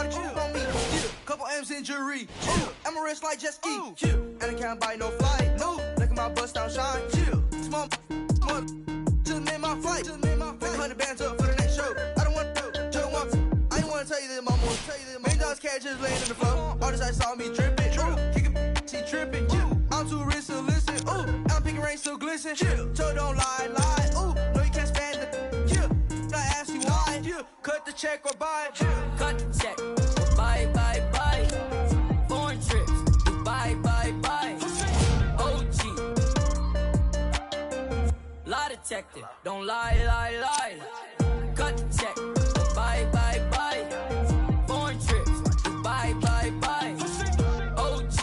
lot of chill on me. Yeah. Couple M's in jewelry. Chill. I'm a wrist like jet ski. Chill. And I can't buy no flight. No. Look at my bust down shine. Chill. Small. Just made my flight. Pick 100 bands up for the next show. I don't want to. Just want to. I ain't want to tell you this, mama. $1 cash just laying in the floor. All this I saw me dripping. Kick a she tripping. I'm too rich to listen. Ooh. I'm picking rain still glisten. Chill. So don't lie. Ooh. No, you can't stand it. I ask you why. Cut the check or buy. Cut the check. Buy. Foreign trips. Buy. OG. Lie detector. Don't lie. Cut the check. Buy. Foreign trips. Buy. OG.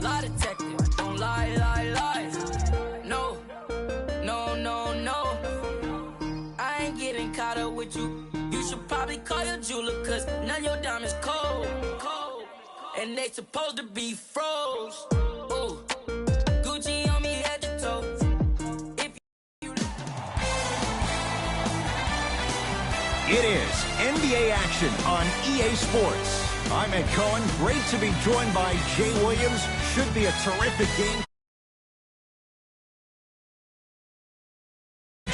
Lie detector. Don't lie. No. I ain't getting caught up with you. You should probably call your jeweler, cause none of your diamonds cold. And they supposed to be froze. Ooh. Gucci on me head to toe. It is NBA action on EA Sports. I'm Ed Cohen. Great to be joined by Jay Williams. Should be a terrific game.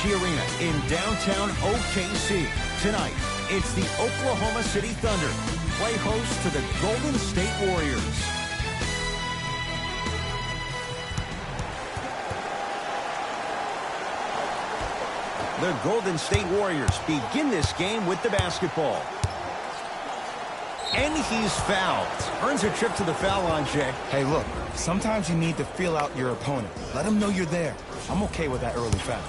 Arena in downtown OKC. Tonight, it's the Oklahoma City Thunder. Play host to the Golden State Warriors. The Golden State Warriors begin this game with the basketball. And he's fouled. Earns a trip to the foul line, Jay. Hey, look, sometimes you need to feel out your opponent. Let them know you're there. I'm okay with that early foul.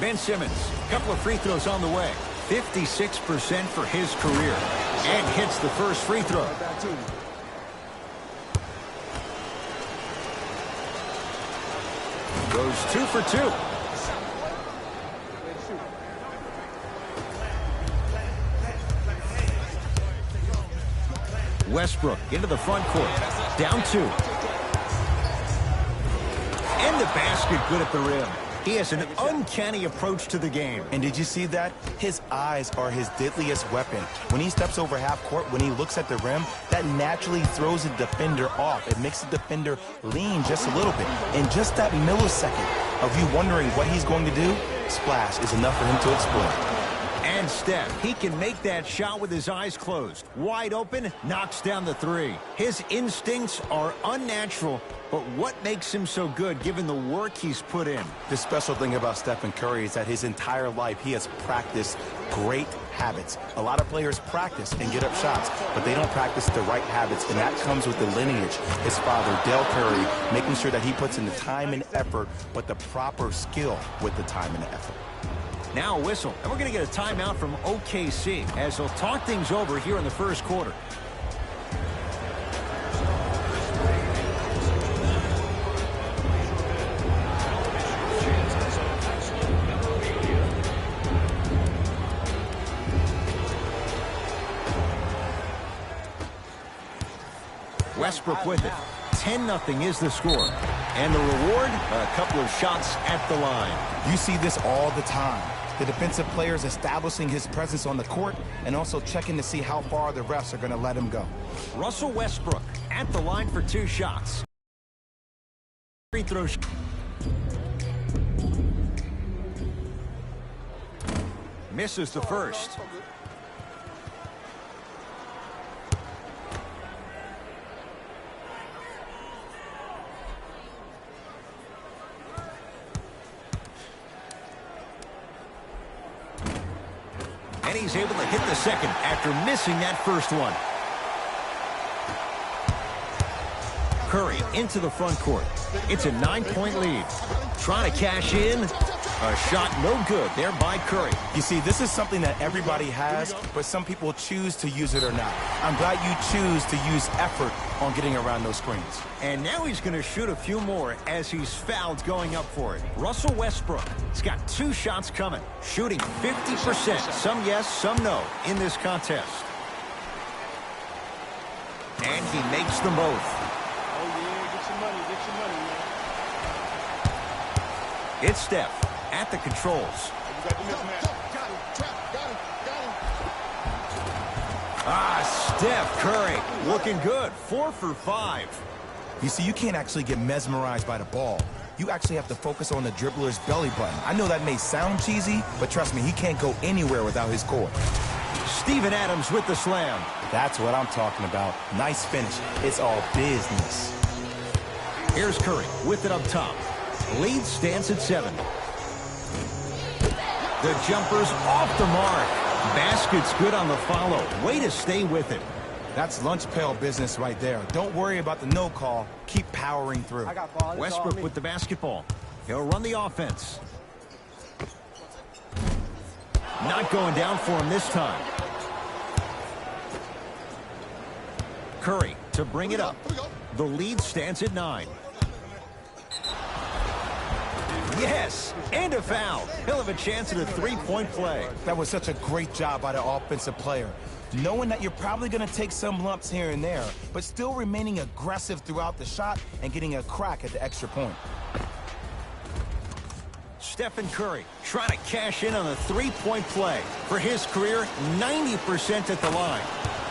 Ben Simmons, a couple of free throws on the way. 56% for his career. And hits the first free throw. Goes 2 for 2. Westbrook into the front court. Down 2. And the basket good at the rim. He has an uncanny approach to the game. And did you see that? His eyes are his deadliest weapon. When he steps over half court, when he looks at the rim, that naturally throws the defender off. It makes the defender lean just a little bit. And just that millisecond of you wondering what he's going to do, splash is enough for him to explode. And Steph, he can make that shot with his eyes closed. Wide open, knocks down the 3. His instincts are unnatural, but what makes him so good given the work he's put in? The special thing about Stephen Curry is that his entire life he has practiced great habits. A lot of players practice and get up shots, but they don't practice the right habits, and that comes with the lineage. His father, Dale Curry, making sure that he puts in the time and effort, but the proper skill with the time and the effort. Now a whistle, and we're going to get a timeout from OKC as they'll talk things over here in the first quarter. Westbrook with it. 10-0 is the score. And the reward, a couple of shots at the line. You see this all the time. The defensive players establishing his presence on the court and also checking to see how far the refs are going to let him go. Russell Westbrook at the line for 2 shots. Free throw. Misses the first. And he's able to hit the second after missing that first one. Curry into the front court. It's a 9-point lead. Trying to cash in. A shot no good there by Curry. You see, this is something that everybody has, but some people choose to use it or not. I'm glad you choose to use effort on getting around those screens. And now he's going to shoot a few more as he's fouled going up for it. Russell Westbrook has got 2 shots coming. Shooting 50%. Some yes, some no in this contest. And he makes them both. Oh, yeah, get your money, man. It's Steph at the controls. You got the mismatch. Steph Curry looking good. 4 for 5. You see, you can't actually get mesmerized by the ball. You actually have to focus on the dribbler's belly button. I know that may sound cheesy, but trust me, he can't go anywhere without his core. Steven Adams with the slam. That's what I'm talking about. Nice finish. It's all business. Here's Curry with it up top. Lead stands at 7. The jumper's off the mark. Basket's good on the follow. Way to stay with it. That's lunch pail business right there. Don't worry about the no call. Keep powering through. Westbrook with the basketball. He'll run the offense. Not going down for him this time. Curry to bring it up. The lead stands at 9. Yes, and a foul. He'll have a chance at a three-point play. That was such a great job by the offensive player. Knowing that you're probably going to take some lumps here and there, but still remaining aggressive throughout the shot and getting a crack at the extra point. Stephen Curry trying to cash in on a three-point play. For his career, 90% at the line.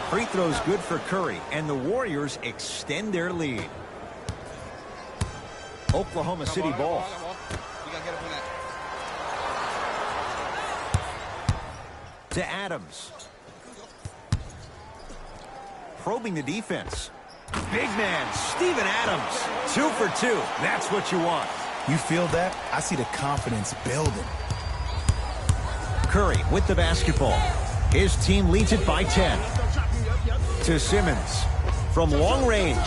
Free throws good for Curry, and the Warriors extend their lead. Oklahoma City ball. To Adams. Probing the defense. Big man, Steven Adams. 2 for 2. That's what you want. You feel that? I see the confidence building. Curry with the basketball. His team leads it by 10. To Simmons. From long range.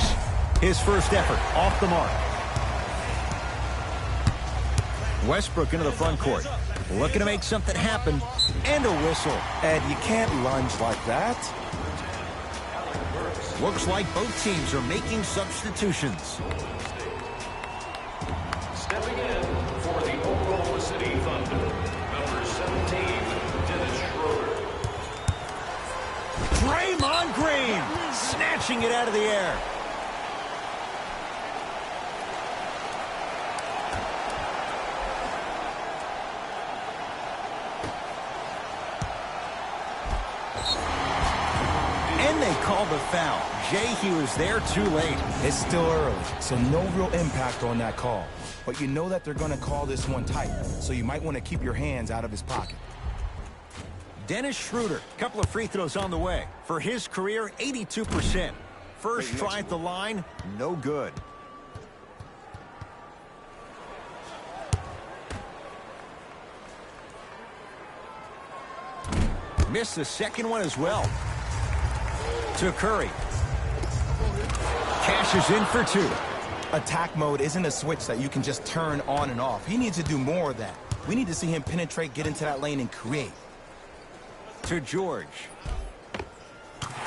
His first effort off the mark. Westbrook into the front court. Looking to make something happen. And a whistle. Ed, you can't lunge like that. Looks like both teams are making substitutions. Stepping in for the Oklahoma City Thunder, number 17, Dennis Schroeder. Draymond Green snatching it out of the air. And they called the foul. Jay, he was there too late. It's still early, so no real impact on that call. But you know that they're going to call this one tight, so you might want to keep your hands out of his pocket. Dennis Schroeder, couple of free throws on the way. For his career, 82%. First try at the line, no good. Missed the second one as well. To Curry. Cashes in for 2. Attack mode isn't a switch that you can just turn on and off. He needs to do more of that. We need to see him penetrate, get into that lane, and create. To George.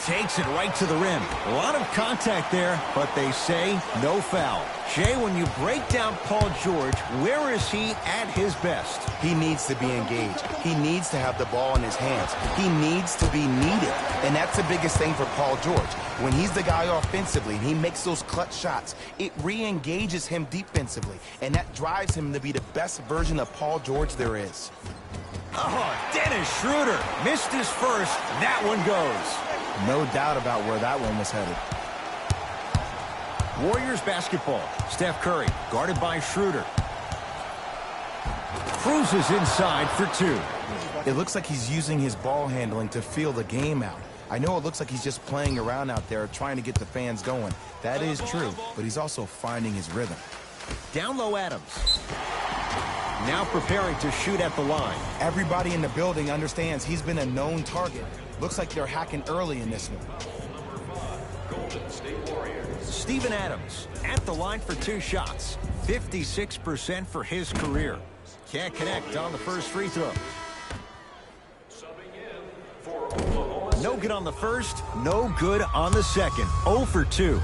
Takes it right to the rim. A lot of contact there, but they say no foul. Jay, when you break down Paul George, where is he at his best? He needs to be engaged. He needs to have the ball in his hands. He needs to be needed. And that's the biggest thing for Paul George. When he's the guy offensively and he makes those clutch shots, it re-engages him defensively. And that drives him to be the best version of Paul George there is. Oh, Dennis Schroeder missed his first. That one goes. No doubt about where that one was headed. Warriors basketball. Steph Curry guarded by Schroeder. Cruises inside for 2. It looks like he's using his ball handling to feel the game out. I know it looks like he's just playing around out there trying to get the fans going. That is true, but he's also finding his rhythm. Down low Adams. Now preparing to shoot at the line. Everybody in the building understands he's been a known target. Looks like they're hacking early in this one. Steven Adams at the line for 2 shots. 56% for his career. Can't connect on the first free throw. No good on the first, no good on the second. 0 for 2.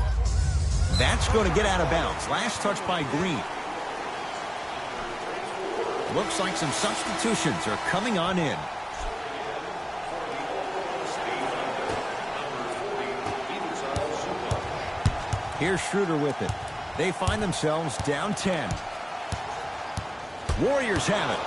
That's going to get out of bounds. Last touch by Green. Looks like some substitutions are coming on in. Here's Schroeder with it. They find themselves down 10. Warriors have it.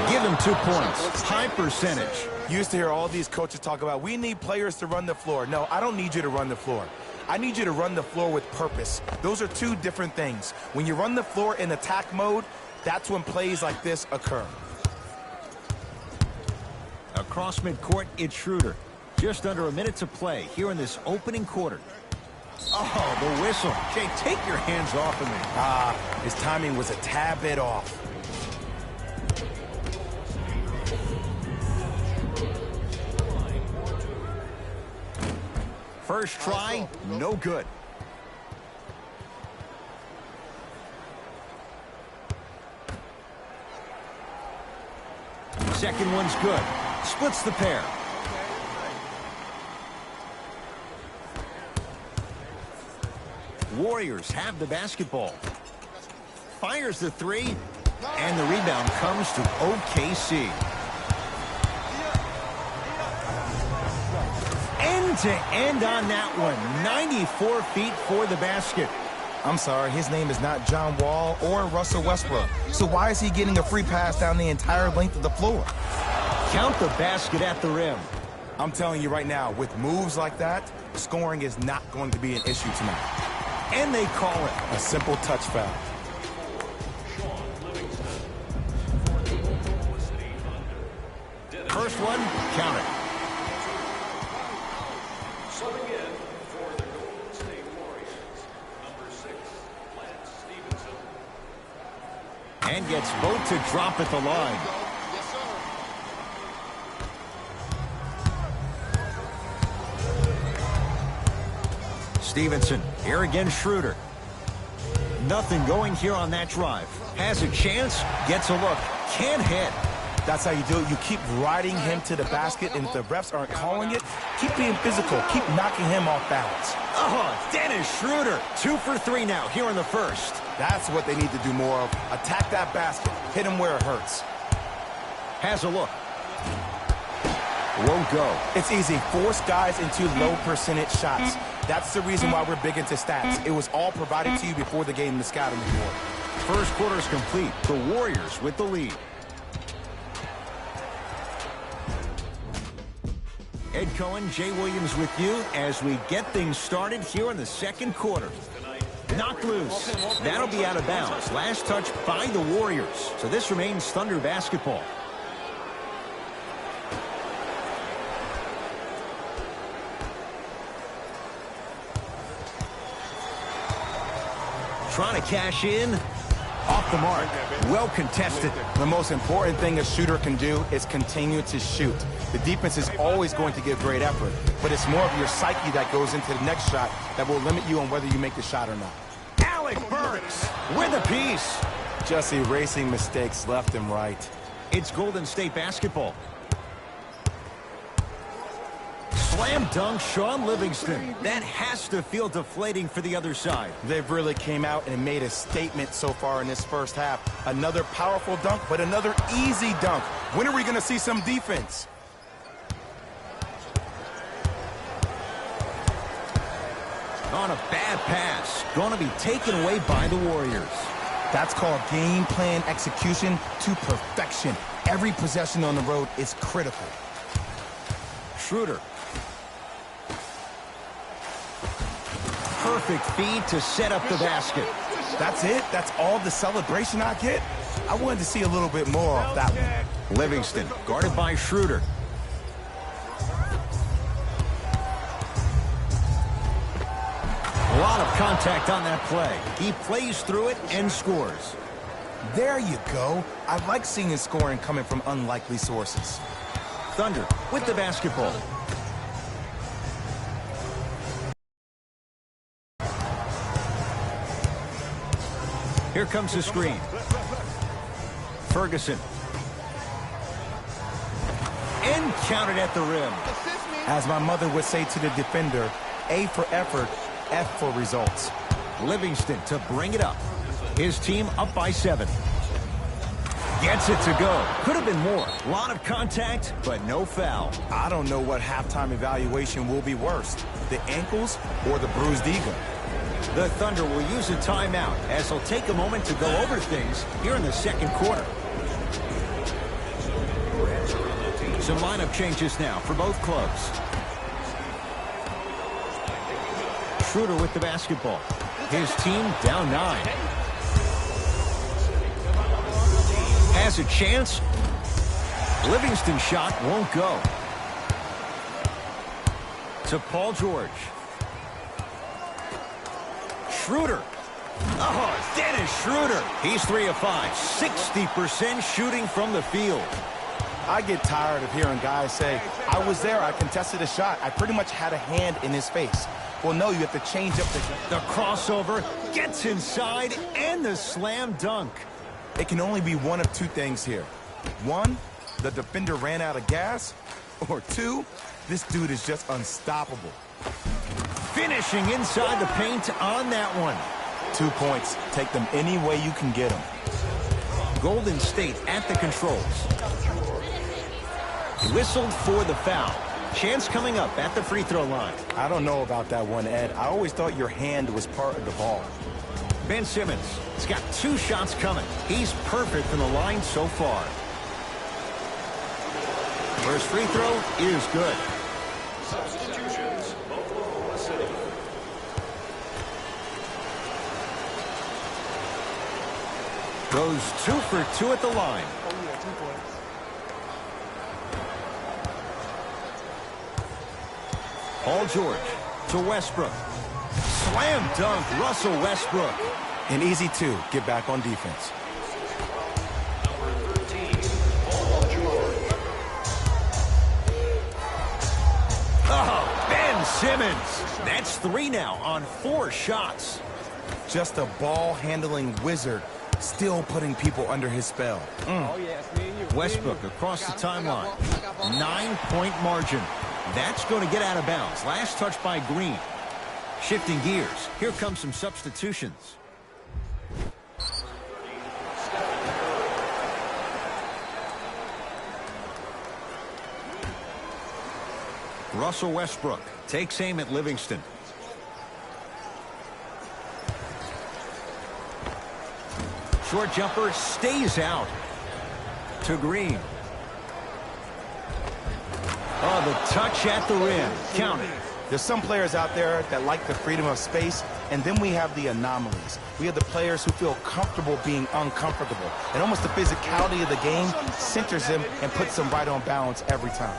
Give him 2 points. High percentage. You used to hear all these coaches talk about, we need players to run the floor. No, I don't need you to run the floor. I need you to run the floor with purpose. Those are two different things. When you run the floor in attack mode, that's when plays like this occur. Across midcourt, it's Schroeder. Just under a minute to play here in this opening quarter. Oh, the whistle. Jay, take your hands off of me. His timing was a tad bit off. First try, no good. Second one's good. Splits the pair. Warriors have the basketball. Fires the three, and the rebound comes to OKC. End-to-end on that one. 94 feet for the basket. I'm sorry, his name is not John Wall or Russell Westbrook. So why is he getting a free pass down the entire length of the floor? Count the basket at the rim. I'm telling you right now, with moves like that, scoring is not going to be an issue tonight. And they call it a simple touch foul. First one, count it. Subbing in for the Golden State Warriors, number 6, Lance Stevenson. And gets both to drop at the line. Stevenson, here again Schroeder. Nothing going here on that drive. Has a chance, gets a look, can't hit. That's how you do it. You keep riding him to the basket, and if the refs aren't calling it, keep being physical. Keep knocking him off balance. Oh, Dennis Schroeder. 2 for 3 now here in the first. That's what they need to do more of. Attack that basket. Hit him where it hurts. Has a look. Won't go. It's easy. Force guys into low percentage shots. That's the reason why we're big into stats. It was all provided to you before the game in the scouting report. First quarter's complete. The Warriors with the lead. Ed Cohen, Jay Williams with you as we get things started here in the second quarter. Knocked loose. That'll be out of bounds. Last touch by the Warriors. So this remains Thunder basketball. Trying to cash in. Off the mark. Well contested. The most important thing a shooter can do is continue to shoot. The defense is always going to give great effort, but it's more of your psyche that goes into the next shot that will limit you on whether you make the shot or not. Alec Burks with a piece. Just erasing mistakes left and right. It's Golden State basketball. Slam dunk, Sean Livingston. That has to feel deflating for the other side. They've really came out and made a statement so far in this first half. Another powerful dunk, but another easy dunk. When are we going to see some defense? On a bad pass. Going to be taken away by the Warriors. That's called game plan execution to perfection. Every possession on the road is critical. Schroeder. Perfect feed to set up the basket. That's it? That's all the celebration I get? I wanted to see a little bit more of that one. Livingston, guarded by Schroeder. A lot of contact on that play. He plays through it and scores. There you go. I like seeing scoring coming from unlikely sources. Thunder with the basketball. Here comes the screen. Ferguson. And counted at the rim. As my mother would say to the defender, A for effort, F for results. Livingston to bring it up. His team up by 7. Gets it to go. Could have been more. A lot of contact, but no foul. I don't know what halftime evaluation will be worse, the ankles or the bruised ego. The Thunder will use a timeout as they'll take a moment to go over things here in the second quarter. Some lineup changes now for both clubs. Schroeder with the basketball. His team down 9. Has a chance. Livingston's shot won't go. To Paul George. Schroeder. Oh, Dennis Schroeder. He's 3 of 5. 60% shooting from the field. I get tired of hearing guys say, I was there, I contested a shot. I pretty much had a hand in his face. Well, no, you have to change up the crossover, gets inside, and the slam dunk. It can only be one of 2 things here. 1, the defender ran out of gas. Or 2, this dude is just unstoppable. Finishing inside the paint on that one. 2 points. Take them any way you can get them. Golden State at the controls. Whistled for the foul. Chance coming up at the free throw line. I don't know about that one, Ed. I always thought your hand was part of the ball. Ben Simmons has got 2 shots coming. He's perfect from the line so far. First free throw is good. Substitutions, Oklahoma City. Goes 2 for 2 at the line. Oh, yeah, 2 points. Paul George to Westbrook. Slam dunk, Russell Westbrook. An easy 2. Get back on defense. Number 13, Paul George. Oh, Ben Simmons. That's 3 now on 4 shots. Just a ball-handling wizard, still putting people under his spell. Oh, yeah, it's me and you. Westbrook across the timeline. 9-point margin. That's going to get out of bounds. Last touch by Green. Shifting gears. Here come some substitutions. Russell Westbrook takes aim at Livingston. Short jumper stays out. To Green. Oh, the touch at the rim. Count it. There's some players out there that like the freedom of space, and then we have the anomalies. We have the players who feel comfortable being uncomfortable. And almost the physicality of the game centers them and puts them right on balance every time.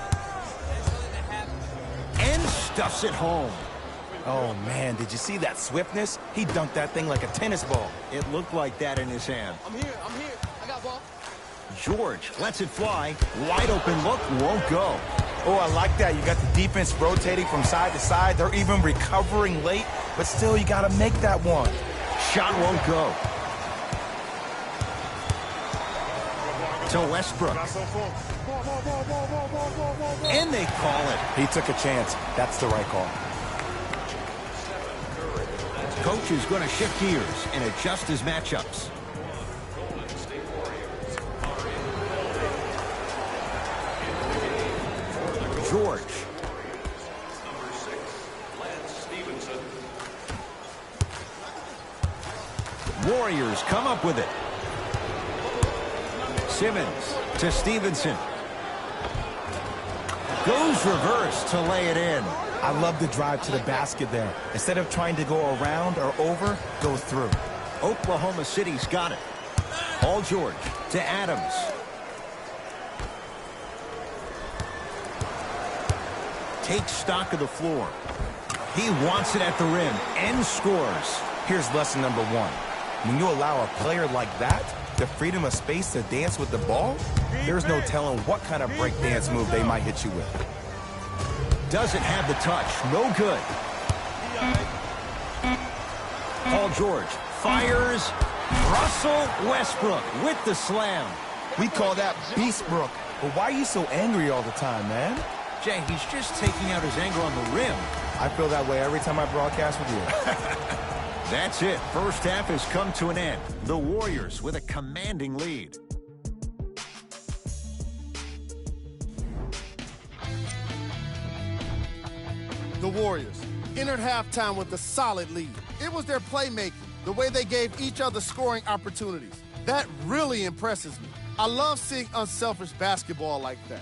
And stuffs it home. Oh, man, did you see that swiftness? He dunked that thing like a tennis ball. It looked like that in his hand. I'm here. I got ball. George lets it fly. Wide open look, won't go. Oh, I like that. You got the defense rotating from side to side. They're even recovering late, but still, you got to make that one. Shot won't go. To Westbrook. And they call it. He took a chance. That's the right call. Coach is going to shift gears and adjust his matchups. George. Number 6, Lance Stevenson. Warriors come up with it. Simmons to Stevenson. Goes reverse to lay it in. I love the drive to the basket there. Instead of trying to go around or over, go through. Oklahoma City's got it. Paul George to Adams. Takes stock of the floor. He wants it at the rim and scores. Here's lesson number 1. When you allow a player like that the freedom of space to dance with the ball, there's no telling what kind of break dance move they might hit you with. Doesn't have the touch. No good. Paul George fires. Russell Westbrook with the slam. We call that Beastbrook. But why are you so angry all the time, man? Jay, he's just taking out his anger on the rim. I feel that way every time I broadcast with you. That's it. First half has come to an end. The Warriors with a commanding lead. The Warriors entered halftime with a solid lead. It was their playmaking, the way they gave each other scoring opportunities. That really impresses me. I love seeing unselfish basketball like that.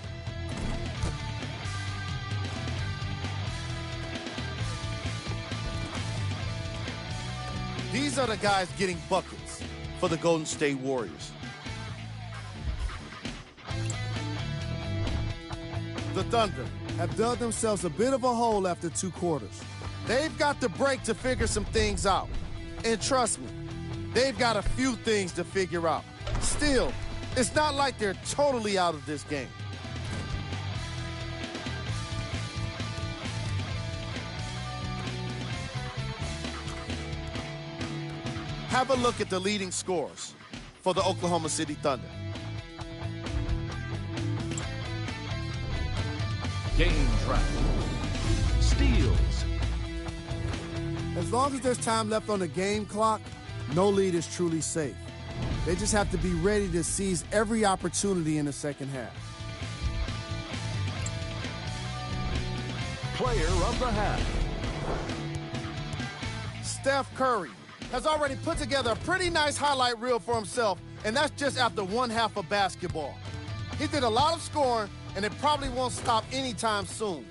These are the guys getting buckets for the Golden State Warriors. The Thunder have dug themselves a bit of a hole after 2 quarters. They've got the break to figure some things out. And trust me, they've got a few things to figure out. Still, it's not like they're totally out of this game. Have a look at the leading scorers for the Oklahoma City Thunder. Game trap. Steals. As long as there's time left on the game clock, no lead is truly safe. They just have to be ready to seize every opportunity in the second half. Player of the half. Steph Curry has already put together a pretty nice highlight reel for himself, and that's just after 1 half of basketball. He did a lot of scoring, and it probably won't stop anytime soon.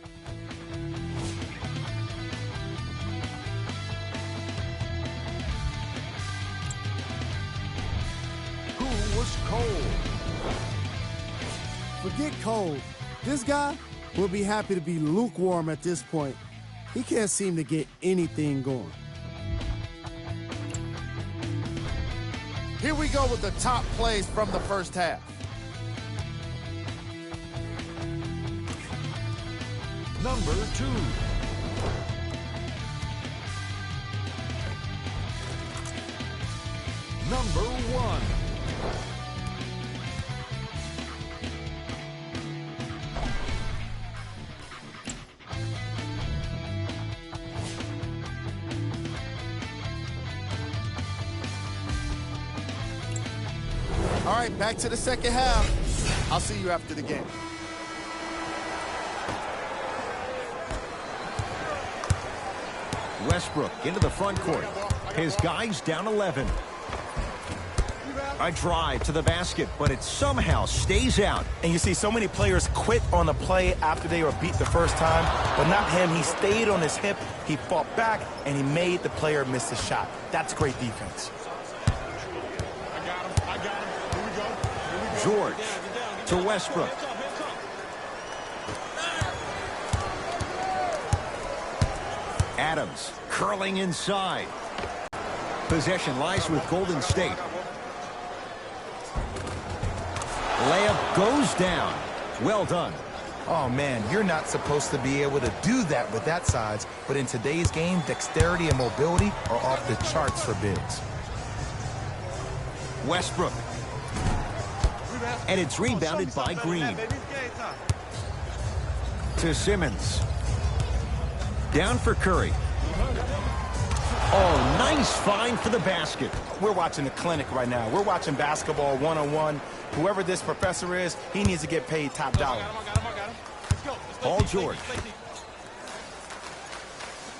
Who was cold? Forget cold. This guy will be happy to be lukewarm at this point. He can't seem to get anything going. Here we go with the top plays from the first half. Number 2. Number 1. All right, back to the second half. I'll see you after the game. Westbrook into the front court. His guys down 11. A drive to the basket, but it somehow stays out. And you see so many players quit on the play after they were beat the first time, but not him. He stayed on his hip, he fought back, and he made the player miss the shot. That's great defense. George to Westbrook. Adams curling inside. Possession lies with Golden State. Layup goes down. Well done. Oh, man, you're not supposed to be able to do that with that size, but in today's game, dexterity and mobility are off the charts for bigs. Westbrook. And it's rebounded by Green. To Simmons. Down for Curry. Oh, nice find for the basket. We're watching a clinic right now. We're watching basketball one-on-one. Whoever this professor is, he needs to get paid top dollar. Paul George.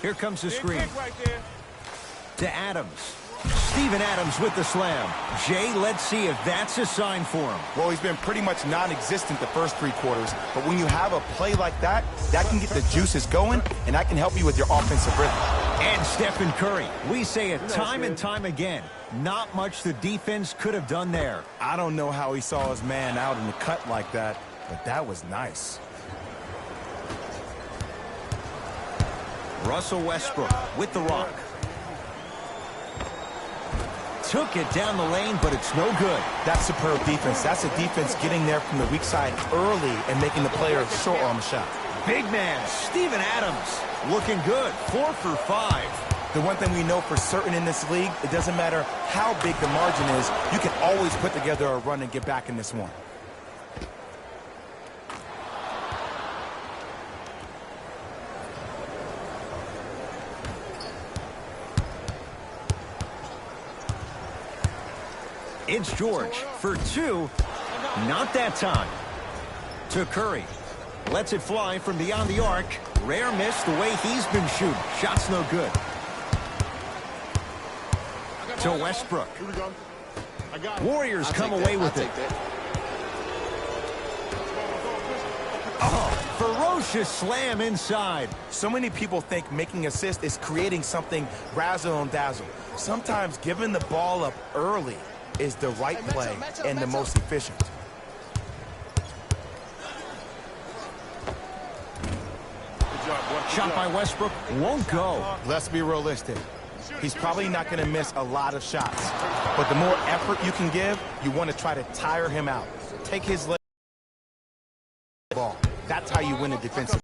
Here comes the screen. To Adams. Steven Adams with the slam. Jay, let's see if that's a sign for him. Well, he's been pretty much non-existent the first 3 quarters, but when you have a play like that, that can get the juices going, and that can help you with your offensive rhythm. And Stephen Curry. We say it time and time again. Not much the defense could have done there. I don't know how he saw his man out in the cut like that, but that was nice. Russell Westbrook with the rock. Took it down the lane, but it's no good. That's superb defense. That's a defense getting there from the weak side early and making the player short on the shot. Big man, Steven Adams, looking good, 4 for 5. The one thing we know for certain in this league, it doesn't matter how big the margin is, you can always put together a run and get back in this one. It's George for 2. Not that time. To Curry. Lets it fly from beyond the arc. Rare miss the way he's been shooting. Shot's no good. To Westbrook. Warriors come away with it. Oh, Vicious slam inside. So many people think making assists is creating something razzle and dazzle. Sometimes giving the ball up early is the right play and the most efficient. Shot by Westbrook won't go. Let's be realistic. He's probably not going to miss a lot of shots. But the more effort you can give, you want to try to tire him out. Take his leg ball. That's how you win a defensive.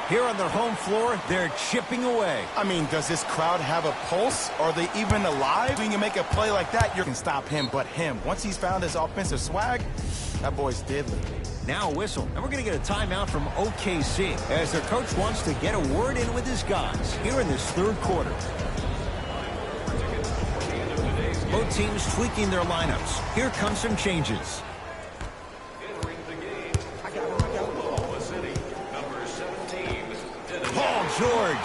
Here on their home floor, they're chipping away. I mean, does this crowd have a pulse? Are they even alive? When you make a play like that, you can stop him but him. Once he's found his offensive swag, that boy's deadly. Now a whistle, and we're going to get a timeout from OKC as their coach wants to get a word in with his guys here in this third quarter. Both teams tweaking their lineups. Here come some changes. Paul George,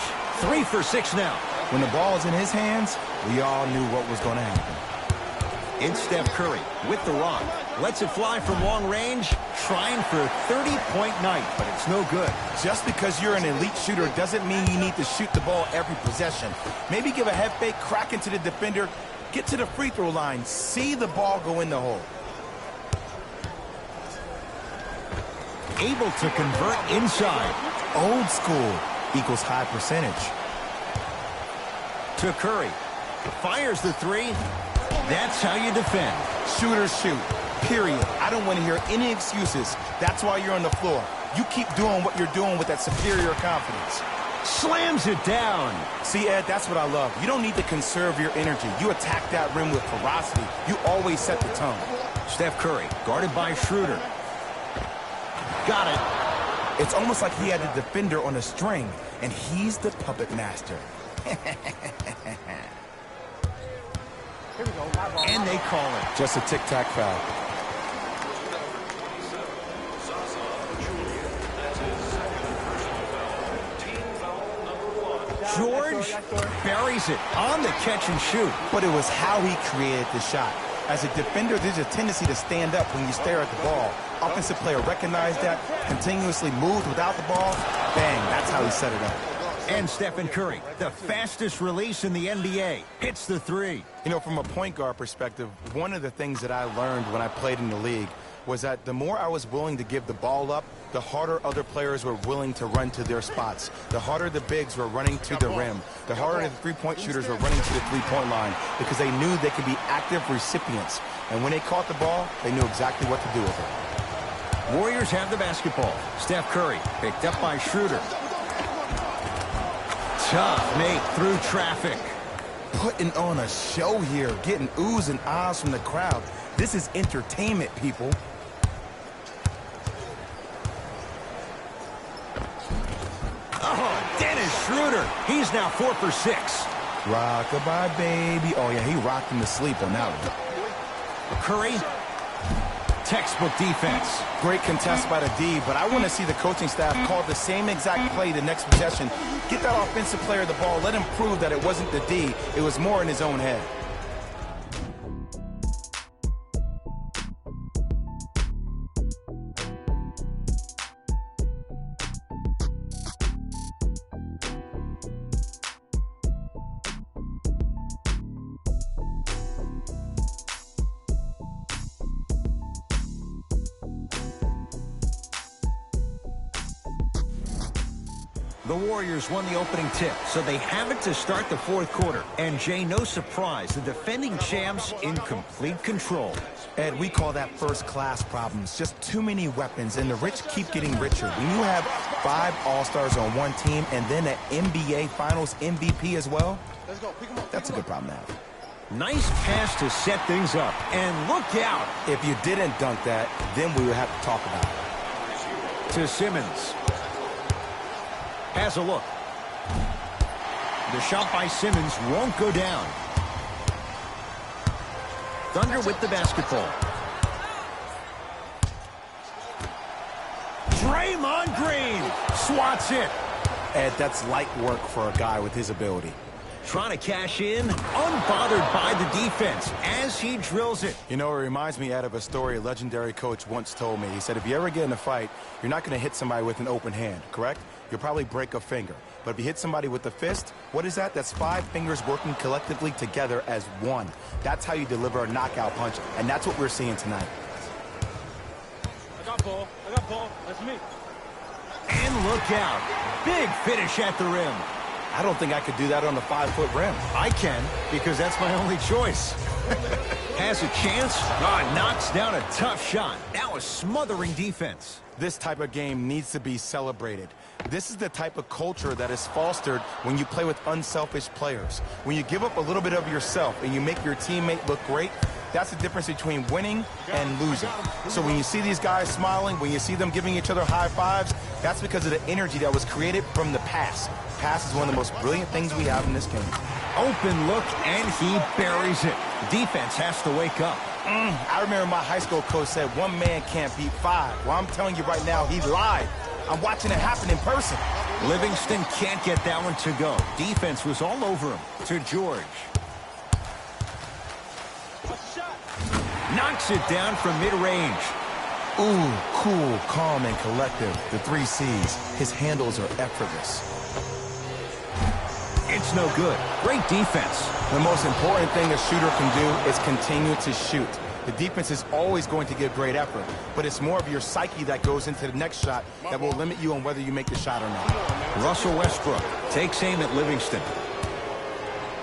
3 for 6 now. When the ball is in his hands, we all knew what was going to happen. It's Steph Curry with the rock. Lets it fly from long range, trying for a 30-point night, but it's no good. Just because you're an elite shooter doesn't mean you need to shoot the ball every possession. Maybe give a head fake, crack into the defender, get to the free throw line, see the ball go in the hole. Able to convert inside. Old school equals high percentage. To Curry. Fires the 3. That's how you defend. Shooters shoot. Period. I don't want to hear any excuses. That's why you're on the floor. You keep doing what you're doing with that superior confidence. Slams it down. See, Ed, that's what I love. You don't need to conserve your energy. You attack that rim with ferocity. You always set the tone. Steph Curry, guarded by Schroeder. Got it. It's almost like he had the defender on a string, and he's the puppet master. Here we go. My ball. And they call it. Just a tic-tac foul. George buries it on the catch and shoot. But it was how he created the shot. As a defender, there's a tendency to stand up when you stare at the ball. Offensive player recognized that, continuously moved without the ball. Bang, that's how he set it up. And Stephen Curry, the fastest release in the NBA, hits the 3. You know, from a point guard perspective, one of the things that I learned when I played in the league was that the more I was willing to give the ball up, the harder other players were willing to run to their spots. The harder the bigs were running to the rim. The harder the three-point shooters were running to the three-point line because they knew they could be active recipients. And when they caught the ball, they knew exactly what to do with it. Warriors have the basketball. Steph Curry picked up by Schroeder. Tough make through traffic. Putting on a show here, getting oohs and ahs from the crowd. This is entertainment, people. Oh, Dennis Schroeder. He's now 4 for 6. Rock-a-bye, baby. Oh, yeah, he rocked him to sleep on that one. Curry, textbook defense. Great contest by the D, but I want to see the coaching staff call the same exact play the next possession. Get that offensive player the ball. Let him prove that it wasn't the D. It was more in his own head. The Warriors won the opening tip, so they have it to start the fourth quarter. And Jay, no surprise, the defending champs in complete control. Ed, we call that first-class problems. Just too many weapons, and the rich keep getting richer. When you have 5 All-Stars on one team and then an NBA Finals MVP as well, that's a good problem to have. Nice pass to set things up. And look out. If you didn't dunk that, then we would have to talk about it. To Simmons. Has a look. The shot by Simmons won't go down. Thunder with the basketball. Draymond Green swats it. Ed, that's light work for a guy with his ability. trying to cash in, unbothered by the defense as he drills it. You know, it reminds me out of a story a legendary coach once told me. He said, if you ever get in a fight, you're not going to hit somebody with an open hand, correct? You'll probably break a finger. But if you hit somebody with a fist, what is that? That's 5 fingers working collectively together as one. That's how you deliver a knockout punch, and that's what we're seeing tonight. I got ball. That's me. And look out. Big finish at the rim. I don't think I could do that on a 5-foot rim. I can, because that's my only choice. Has a chance. Knocks down a tough shot. Now a smothering defense. This type of game needs to be celebrated. This is the type of culture that is fostered when you play with unselfish players. When you give up a little bit of yourself and you make your teammate look great, that's the difference between winning and losing. So when you see these guys smiling, when you see them giving each other high fives, that's because of the energy that was created from the pass. Pass is one of the most brilliant things we have in this game. Open look, and he buries it. Defense has to wake up. I remember my high school coach said 1 man can't beat 5. Well, I'm telling you right now, he lied. I'm watching it happen in person. Livingston can't get that one to go. Defense was all over him. To George. Knocks it down from mid-range. Ooh, cool, calm, and collective. The 3 C's. His handles are effortless. It's no good. Great defense. The most important thing a shooter can do is continue to shoot. The defense is always going to give great effort, but it's more of your psyche that goes into the next shot that will limit you on whether you make the shot or not. Russell Westbrook takes aim at Livingston.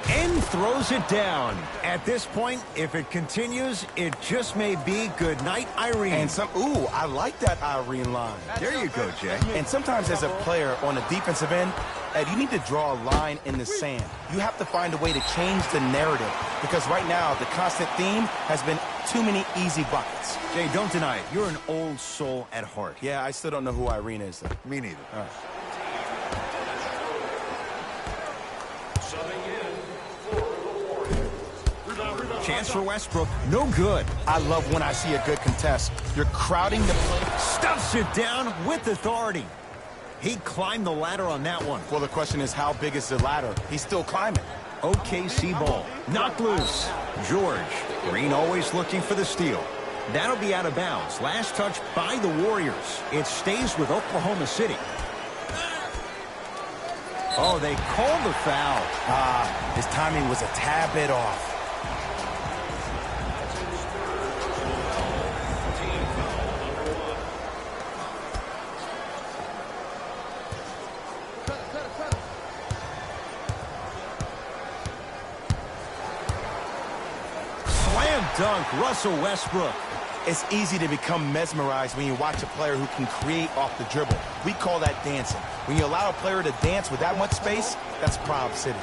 And throws it down. At this point, if it continues, it just may be good night, Irene. And ooh, I like that Irene line. There you go, Jay. And sometimes as a player on a defensive end, Ed, you need to draw a line in the sand. You have to find a way to change the narrative, because right now the constant theme has been too many easy buckets. Jay, don't deny it. You're an old soul at heart. Yeah, I still don't know who Irene is, though. Me neither. All right. Chance for Westbrook. No good. I love when I see a good contest. You're crowding the play. Stuffs it down with authority. He climbed the ladder on that one. Well, the question is, how big is the ladder? He's still climbing. OKC ball. Knocked loose. George. Green always looking for the steal. That'll be out of bounds. Last touch by the Warriors. It stays with Oklahoma City. Oh, they called the foul. His timing was a tad bit off. Dunk, Russell Westbrook. It's easy to become mesmerized when you watch a player who can create off the dribble. We call that dancing. When you allow a player to dance with that much space, that's Proud City.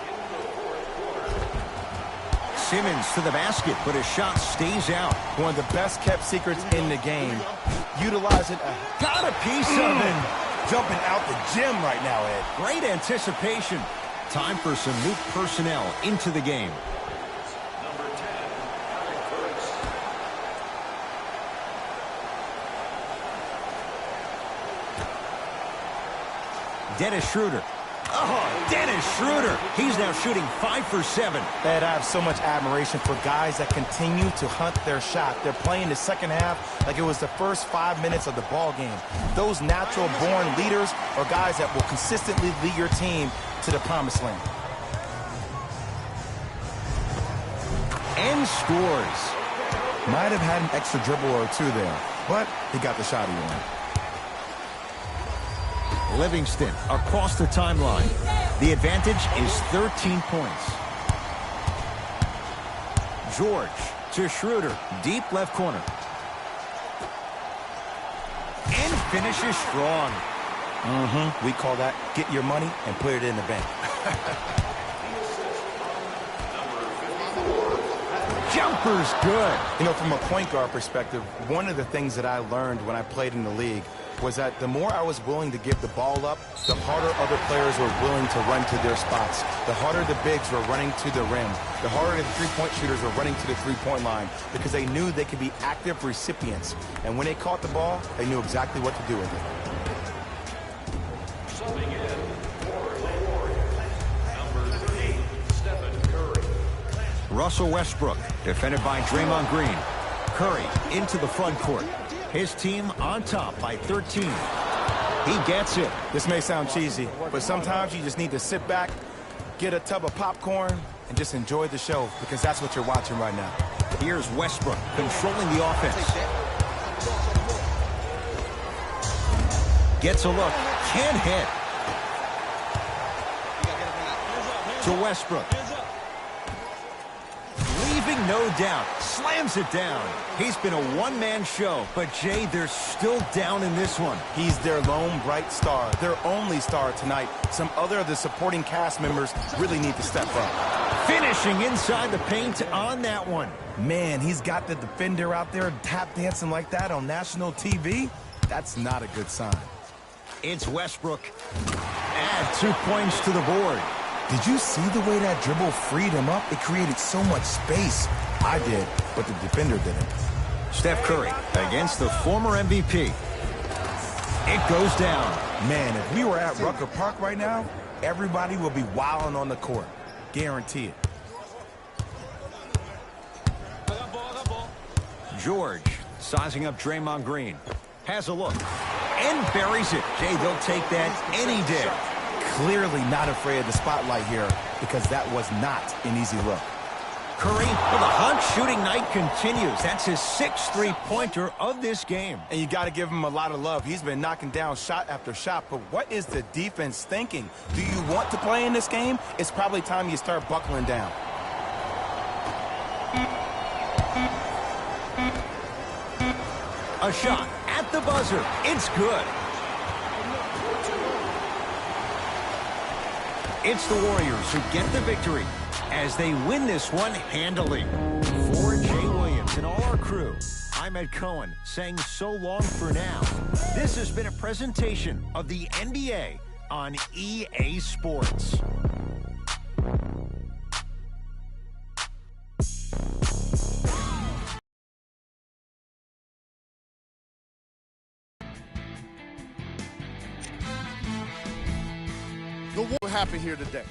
Simmons to the basket, but his shot stays out. One of the best kept secrets in the game. Utilizing got a piece of it. Jumping out the gym right now, Ed. Great anticipation. Time for some new personnel into the game. Dennis Schroeder. Oh, Dennis Schroeder. He's now shooting 5 for 7. Ed, I have so much admiration for guys that continue to hunt their shot. They're playing the second half like it was the first 5 minutes of the ball game. Those natural-born leaders are guys that will consistently lead your team to the promised land. And scores. Might have had an extra dribble or two there, but he got the shot he wanted. Livingston across the timeline. The advantage is 13 points. George to Schroeder. Deep left corner. And finishes strong. We call that get your money and put it in the bank. Jumper's good. You know, from a point guard perspective, one of the things that I learned when I played in the league was that the more I was willing to give the ball up, the harder other players were willing to run to their spots. The harder the bigs were running to the rim. The harder the three-point shooters were running to the three-point line because they knew they could be active recipients. And when they caught the ball, they knew exactly what to do with it. Russell Westbrook, defended by Draymond Green. Curry into the front court. His team on top by 13. He gets it. This may sound cheesy, but sometimes you just need to sit back, get a tub of popcorn, and just enjoy the show, because that's what you're watching right now. Here's Westbrook controlling the offense. Gets a look. Can't hit. To Westbrook. Leaving no doubt. Slams it down. He's been a one-man show, but Jay, they're still down in this one. He's their lone bright star, their only star tonight. Some other of the supporting cast members really need to step up. Finishing inside the paint on that one. Man, he's got the defender out there tap dancing like that on national TV. That's not a good sign. It's Westbrook. Add 2 points to the board. Did you see the way that dribble freed him up? It created so much space. I did, but the defender didn't. Steph Curry against the former MVP. It goes down. Man, if we were at Rucker Park right now, everybody will be wilding on the court. Guarantee it. George sizing up Draymond Green. Has a look. And buries it. Jay, they'll take that any day. Clearly not afraid of the spotlight here, because that was not an easy look. Curry, well, the hot shooting night continues. That's his 6th three-pointer of this game. And you got to give him a lot of love. He's been knocking down shot after shot. But what is the defense thinking? Do you want to play in this game? It's probably time you start buckling down. A shot at the buzzer. It's good. It's the Warriors who get the victory as they win this one handily. For Jay Williams and all our crew, I'm Ed Cohen saying so long for now. This has been a presentation of the NBA on EA Sports. What happened here today?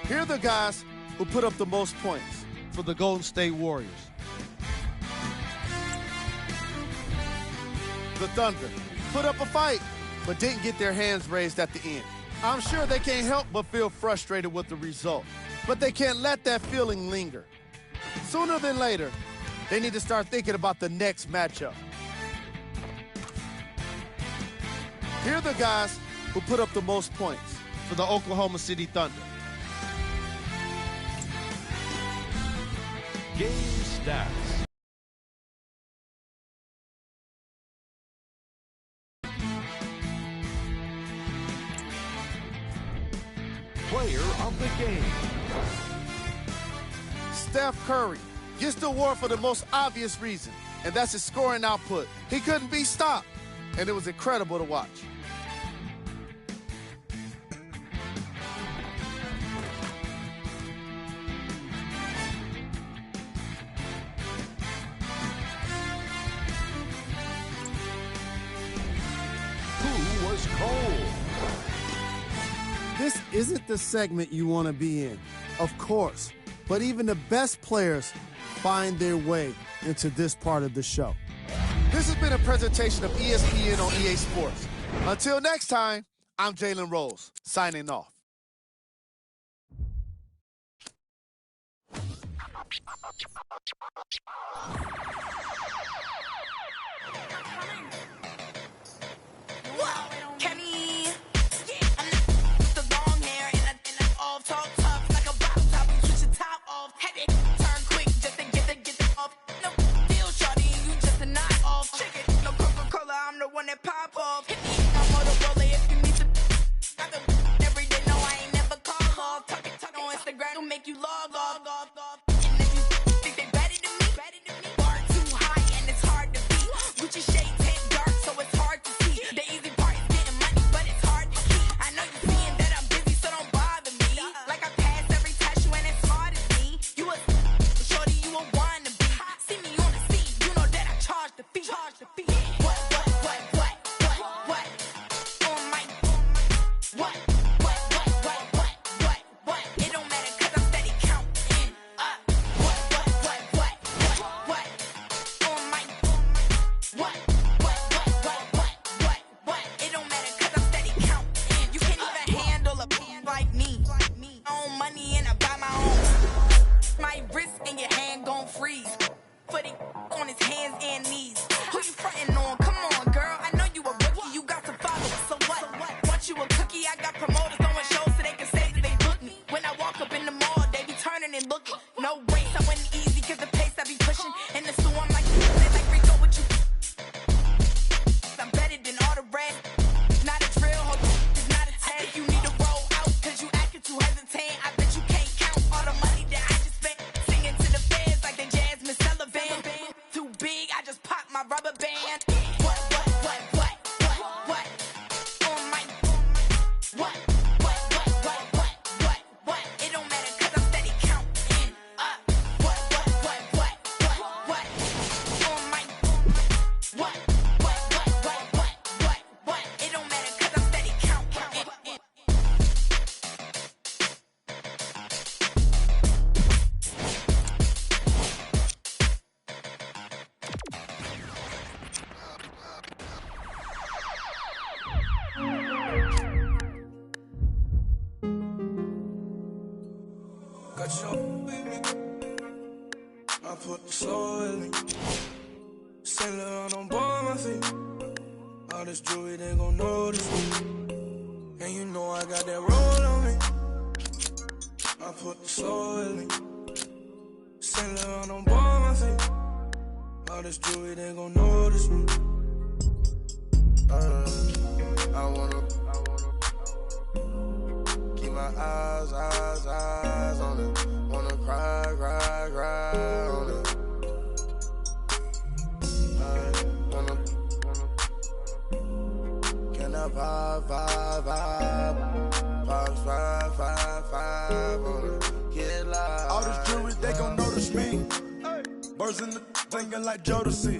Here are the guys who put up the most points for the Golden State Warriors. The Thunder put up a fight, but didn't get their hands raised at the end. I'm sure they can't help but feel frustrated with the result, but they can't let that feeling linger. Sooner than later, they need to start thinking about the next matchup. Here are the guys who put up the most points for the Oklahoma City Thunder. Game stats. Player of the game. Steph Curry gets the award for the most obvious reason, and that's his scoring output. He couldn't be stopped, and it was incredible to watch. Who was cold? This isn't the segment you want to be in, of course, but even the best players find their way into this part of the show. This has been a presentation of ESPN on EA Sports. Until next time, I'm Jalen Rose, signing off. Kenny, the long hair and all talk tough like a bop top. You switch the top off, had it turn quick just to get it off. No deal, shorty, you just a knock off. Shake it, no Coca-Cola, I'm the one that pop off. Hit me, I'm Motorola if you need to. Got the every day, no, I ain't never call off. Talk on Instagram, will make you log off. And if you think they better than me, bar too high and it's hard to beat. Gucci shades hit dark, so it's hard to see. The easy part is getting money, but it's hard to keep. I know you seeing that I'm busy, so don't bother me. Like I passed every test, you ain't as smart as me. You a shorty, you a wannabe. See me on the scene, you know that I charge the fee. What? On my No race, I went easy, cause the pace I be pushing. And the so I'm like Rico, what you? I'm better than all the rest. Not a drill, it's not a test. You need to roll out, cause you acting too hesitant. I bet you can't count all the money that I just spent. Singing to the fans like the Jasmine Sullivan. Too big, I just popped my rubber band. What? On my what? It don't matter, cause I'm steady counting up. What? On my what? It don't matter, cause I'm steady counting. Got your baby. I put the soul in me. Saint Laurent on board my feet. All this jewelry, they gon' notice me. And you know I got that roll on me. I put the soul in me. Saint Laurent on board my feet. All this jewelry, they gon' notice me. I wanna keep my eyes on it. Wanna cry on it. Can I vibe? Pops 5 on it. Get live. All this jewelry, they gon' notice me. Birds in the thinking like Jodeci.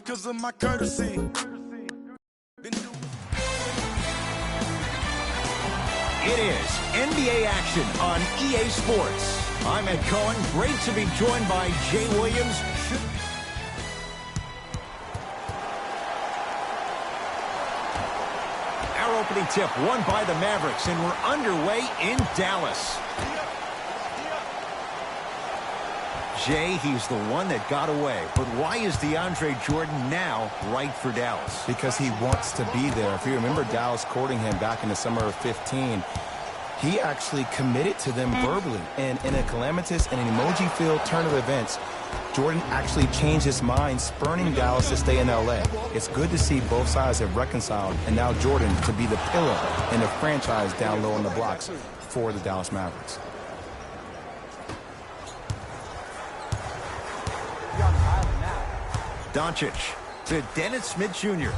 Cause of my courtesy. It is NBA action on EA Sports. I'm Ed Cohen. Great to be joined by Jay Williams. Our opening tip won by the Mavericks, and we're underway in Dallas. Jay, he's the one that got away. But why is DeAndre Jordan now right for Dallas? Because he wants to be there. If you remember Dallas courting him back in the summer of 15, he actually committed to them verbally. And in a calamitous and an emoji-filled turn of events, Jordan actually changed his mind, spurning Dallas to stay in L.A. It's good to see both sides have reconciled, and now Jordan to be the pillar in the franchise down low on the blocks for the Dallas Mavericks. Doncic to Dennis Smith Jr.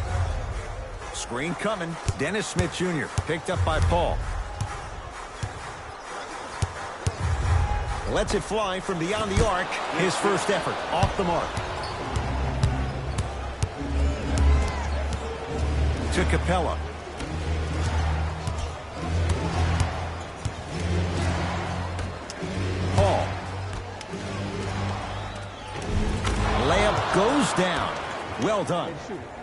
Screen coming. Dennis Smith Jr. picked up by Paul. Lets it fly from beyond the arc. His first effort off the mark. To Capella. Paul. Layup goes down. Well done.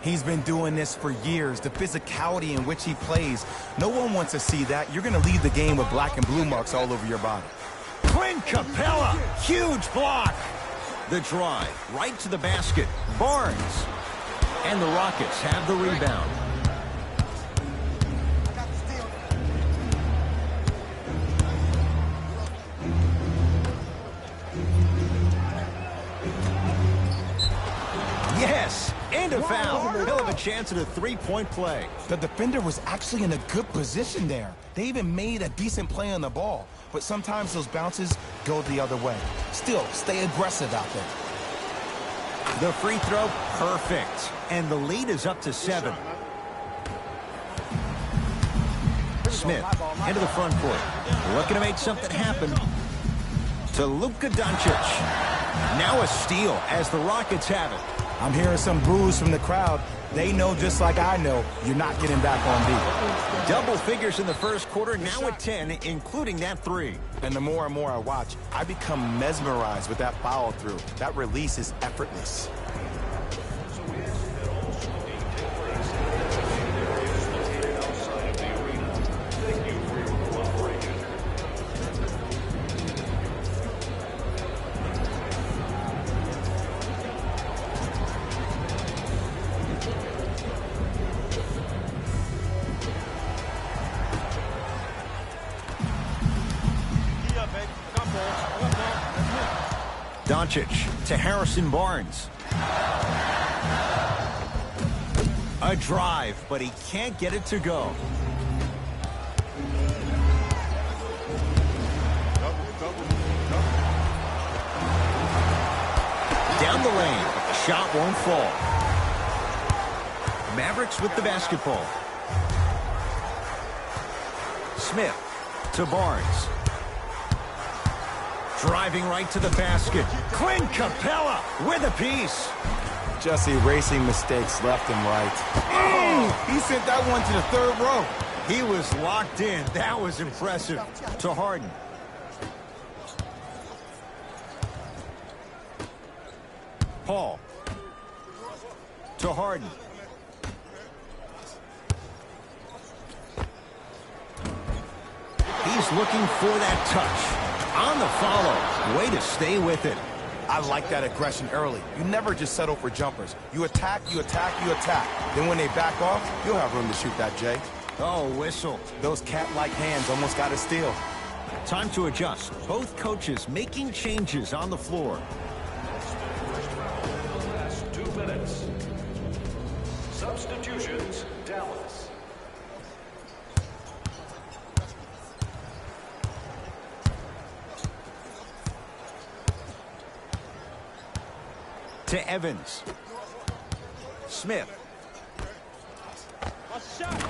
He's been doing this for years. The physicality in which he plays, no one wants to see that. You're going to leave the game with black and blue marks all over your body. Clint Capella, huge block. The drive, right to the basket. Barnes. And the Rockets have the rebound. Yes, and a foul. He'll have a chance at a three-point play. The defender was actually in a good position there. They even made a decent play on the ball. But sometimes those bounces go the other way. Still, stay aggressive out there. The free throw, perfect. And the lead is up to 7. Smith into the front court. Looking to make something happen. To Luka Doncic. Now a steal as the Rockets have it. I'm hearing some boos from the crowd. They know just like I know, you're not getting back on D. Double figures in the first quarter, now at 10, including that 3. And the more and more I watch, I become mesmerized with that follow-through. That release is effortless. got ball. That's me. Doncic to Harrison Barnes. A drive, but he can't get it to go. Down the lane. Shot won't fall. Mavericks with the basketball. Smith to Barnes. Driving right to the basket. Clint Capella with a piece. Just erasing mistakes left and right. He sent that one to the third row. He was locked in. That was impressive. To Harden. Paul. To Harden. He's looking for that touch. On the follow. Way to stay with it. I like that aggression early. You never just settle for jumpers. You attack, you attack, you attack. Then when they back off, you'll have room to shoot that, Jay. Oh, whistle. Those cat-like hands almost got a steal. Time to adjust. Both coaches making changes on the floor. Last 2 minutes. Substitutions, Dallas. To Evans. Smith.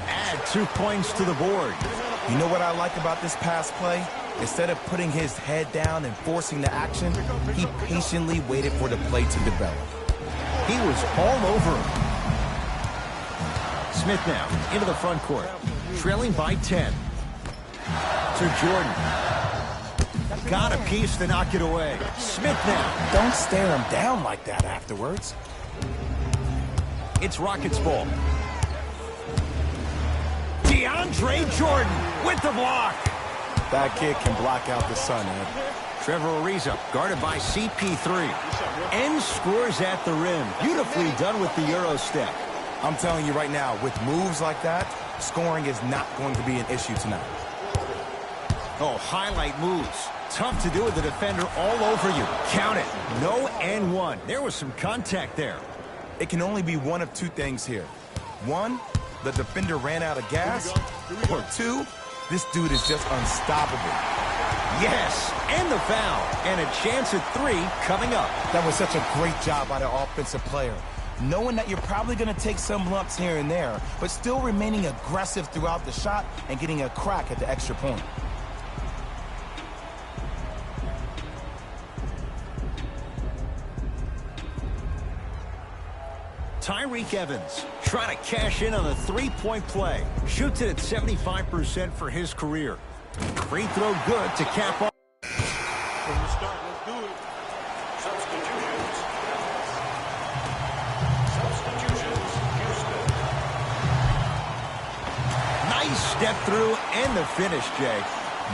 Add 2 points to the board. You know what I like about this pass play? Instead of putting his head down and forcing the action, he patiently waited for the play to develop. He was all over him. Smith now into the front court. Trailing by 10. To Jordan. Got a piece to knock it away. Smith now. Don't stare him down like that afterwards. It's Rockets ball. DeAndre Jordan with the block. That kid can block out the sun, Ed. Trevor Ariza guarded by CP3. And scores at the rim. Beautifully done with the Euro step. I'm telling you right now, with moves like that, scoring is not going to be an issue tonight. Oh, highlight moves. Tough to do with the defender all over you. Count it. No and one. There was some contact there. It can only be one of two things here. One, the defender ran out of gas. Or two, this dude is just unstoppable. Yes, and the foul. And a chance at 3 coming up. That was such a great job by the offensive player. Knowing that you're probably going to take some lumps here and there, but still remaining aggressive throughout the shot and getting a crack at the extra point. Tyreke Evans trying to cash in on a 3-point play. Shoots it at 75% for his career. Free throw good to cap off. From the start, let's do it. Substitutions. Substitutions, Houston. Nice step through and the finish, Jay.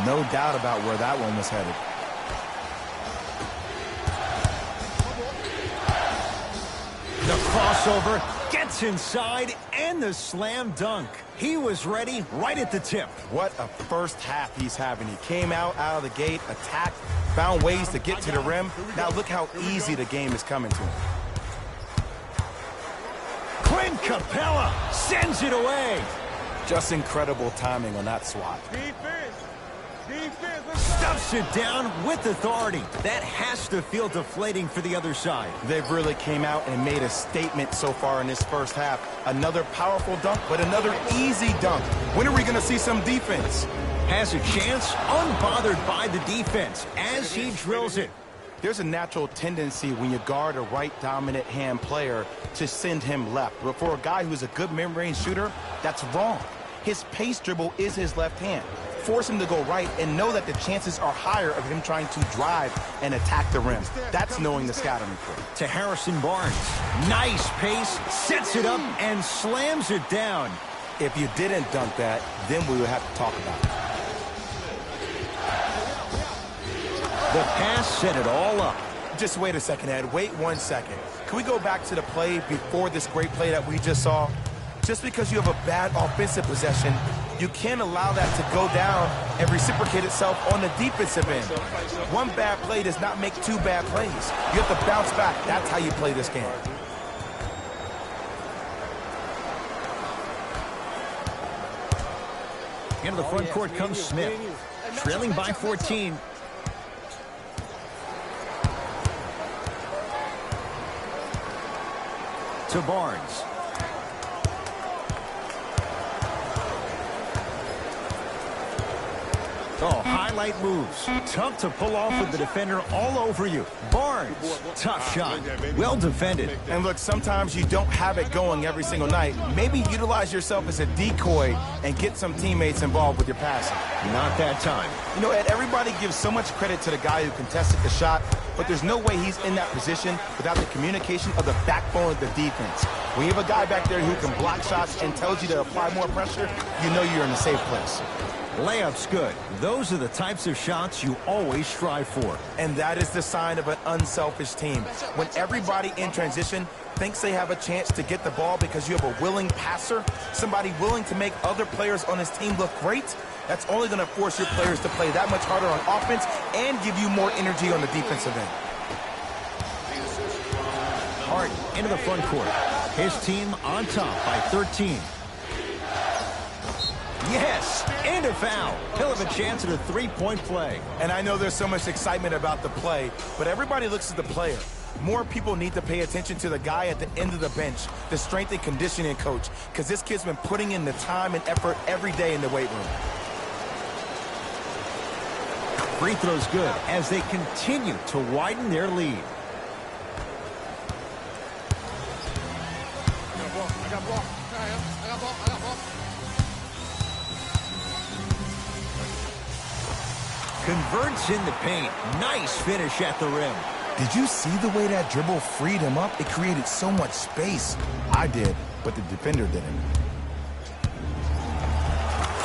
No doubt about where that one was headed. The crossover gets inside and the slam dunk. He was ready right at the tip. What a first half he's having. He came out of the gate, attacked, found ways to get to the rim. Now look how easy the game is coming to him. Clint Capella sends it away. Just incredible timing on that swat. Stuffs it down with authority. That has to feel deflating for the other side. They've really came out and made a statement so far in this first half. Another powerful dunk, but another easy dunk. When are we going to see some defense? Has a chance, unbothered by the defense as he drills it. There's a natural tendency when you guard a right dominant hand player to send him left. But for a guy who's a good mid-range shooter, that's wrong. His pace dribble is his left hand. Force him to go right and know that the chances are higher of him trying to drive and attack the rim. That's knowing the scouting report. To Harrison Barnes. Nice pace, sets it up, and slams it down. If you didn't dunk that, then we would have to talk about it. The pass set it all up. Just wait a second, Ed. Wait 1 second. Can we go back to the play before this great play that we just saw? Just because you have a bad offensive possession You can't allow that to go down and reciprocate itself on the defensive end. One bad play does not make two bad plays. You have to bounce back. That's how you play this game. Into the front court comes Smith, trailing by 14. To Barnes. Oh, highlight moves. Tough to pull off with the defender all over you. Barnes, tough shot. Well defended. And look, sometimes you don't have it going every single night. Maybe utilize yourself as a decoy and get some teammates involved with your passing. Not that time. You know, Ed, everybody gives so much credit to the guy who contested the shot, but there's no way he's in that position without the communication of the backbone of the defense. When you have a guy back there who can block shots and tells you to apply more pressure, you know you're in a safe place. Layup's good. Those are the types of shots you always strive for. And that is the sign of an unselfish team. When everybody in transition thinks they have a chance to get the ball because you have a willing passer, somebody willing to make other players on his team look great, that's only going to force your players to play that much harder on offense and give you more energy on the defensive end. Harden into the front court. His team on top by 13. Yes, and a foul. He'll have a chance at a three-point play. And I know there's so much excitement about the play, but everybody looks at the player. More people need to pay attention to the guy at the end of the bench, the strength and conditioning coach, because this kid's been putting in the time and effort every day in the weight room. Free throw's good as they continue to widen their lead. Converts in the paint. Nice finish at the rim. Did you see the way that dribble freed him up? It created so much space. I did, but the defender didn't.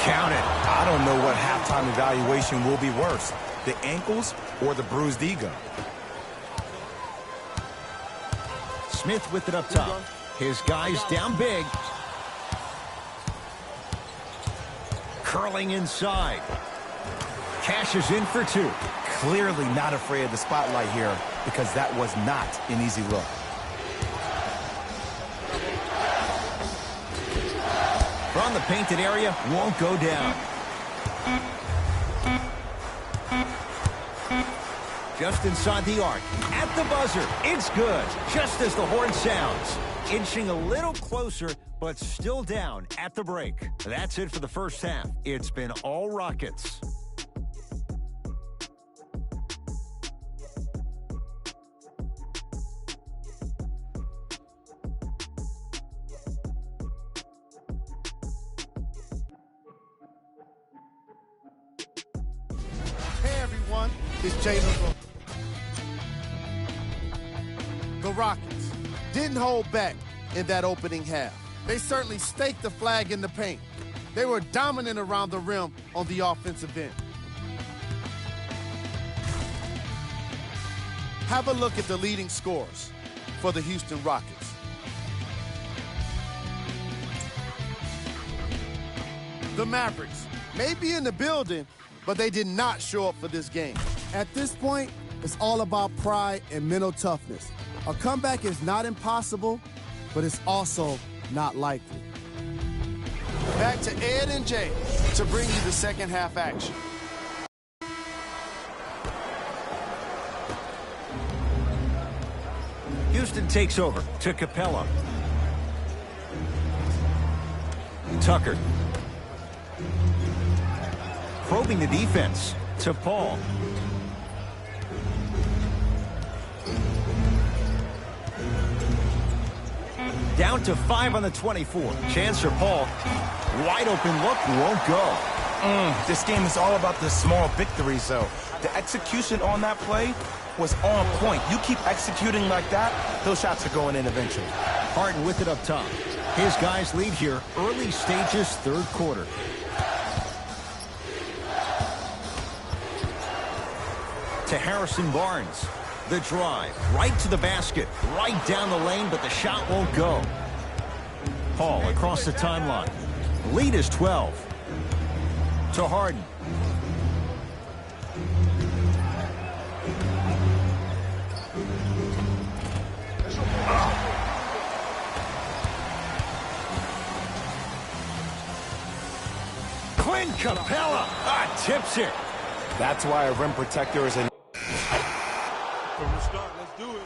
Count it. I don't know what halftime evaluation will be worse, the ankles or the bruised ego. Smith with it up top. His guys down big. Curling inside. Cashes in for two. Clearly not afraid of the spotlight here because that was not an easy look. From the painted area, won't go down. Just inside the arc. At the buzzer. It's good. Just as the horn sounds. Inching a little closer, but still down at the break. That's it for the first half. It's been all Rockets. It's Jalen. The Rockets didn't hold back in that opening half. They certainly staked the flag in the paint. They were dominant around the rim on the offensive end. Have a look at the leading scorers for the Houston Rockets. The Mavericks may be in the building, but they did not show up for this game. At this point, it's all about pride and mental toughness. A comeback is not impossible, but it's also not likely. Back to Ed and Jay to bring you the second half action. Houston takes over to Capella. Tucker. Probing the defense to Paul. Down to 5 on the 24. Chance for Paul. Wide open look, won't go. This game is all about the small victories, though. The execution on that play was on point. You keep executing like that, those shots are going in eventually. Harden with it up top. His guys lead here, early stages, third quarter. To Harrison Barnes. The drive, right to the basket, right down the lane, but the shot won't go. Paul across the timeline. Lead is 12. to Harden. Clint Capella tips it. That's why a rim protector is an... From the start, let's do it.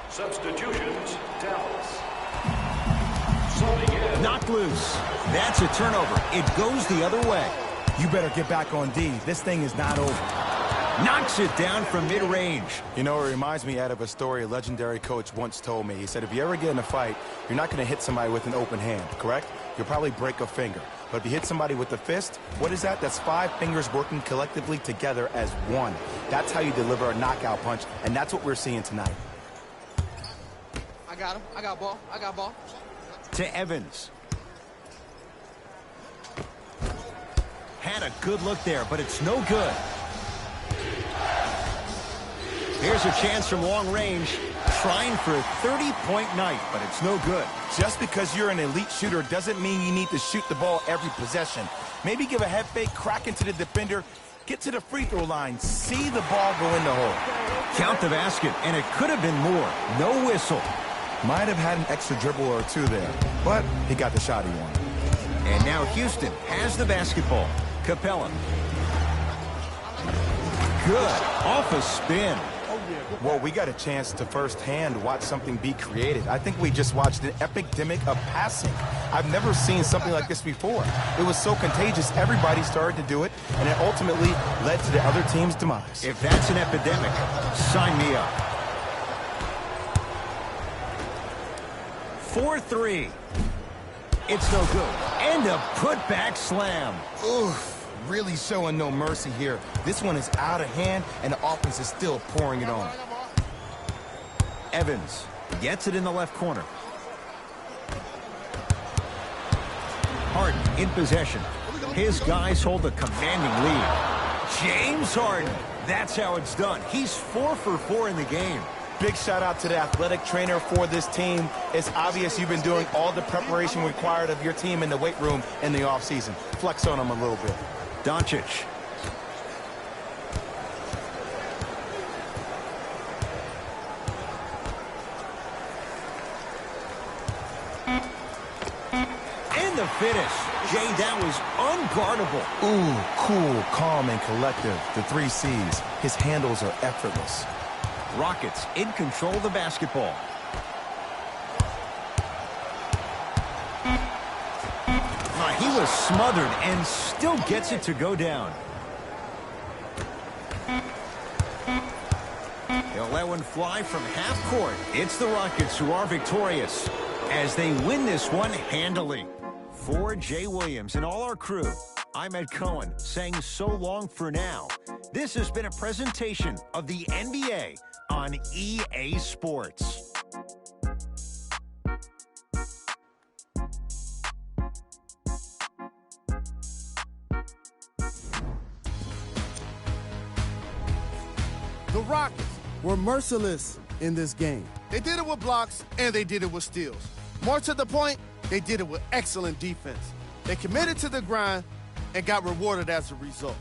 Substitutions, Dallas. Subbing in. Knocked loose. That's a turnover. It goes the other way. You better get back on D. This thing is not over. Knocks it down from mid-range. You know, it reminds me out of a story a legendary coach once told me. He said, if you ever get in a fight, you're not going to hit somebody with an open hand, correct? You'll probably break a finger. But if you hit somebody with the fist, what is that? That's 5 fingers working collectively together as one. That's how you deliver a knockout punch, and that's what we're seeing tonight. I got him. I got ball. I got ball. To Evans. Had a good look there, but it's no good. Here's a chance from long range, trying for a 30-point night, but it's no good. Just because you're an elite shooter doesn't mean you need to shoot the ball every possession. Maybe give a head fake, crack into the defender, get to the free throw line, see the ball go in the hole. Count the basket, and it could have been more. No whistle. Might have had an extra dribble or two there, but he got the shot he wanted. And now Houston has the basketball. Capella. Good. Off a spin. Well, we got a chance to firsthand watch something be created. I think we just watched an epidemic of passing. I've never seen something like this before. It was so contagious, everybody started to do it, and it ultimately led to the other team's demise. If that's an epidemic, sign me up. 4-3. It's no good. And a putback slam. Oof. Really showing no mercy here. This one is out of hand, and the offense is still pouring it on. Evans gets it in the left corner. Harden in possession. His guys hold a commanding lead. James Harden. That's how it's done. He's 4 for 4 in the game. Big shout out to the athletic trainer for this team. It's obvious you've been doing all the preparation required of your team in the weight room in the offseason. Flex on them a little bit. Doncic. And the finish. Jay, that was unguardable. Ooh, cool, calm, and collective. The 3 C's. His handles are effortless. Rockets in control of the basketball. He was smothered and still gets it to go down. He'll let one fly from half court. It's the Rockets who are victorious as they win this one handily. For Jay Williams and all our crew, I'm Ed Cohen saying so long for now. This has been a presentation of the NBA on EA Sports. The Rockets were merciless in this game. They did it with blocks, and they did it with steals. More to the point, they did it with excellent defense. They committed to the grind and got rewarded as a result.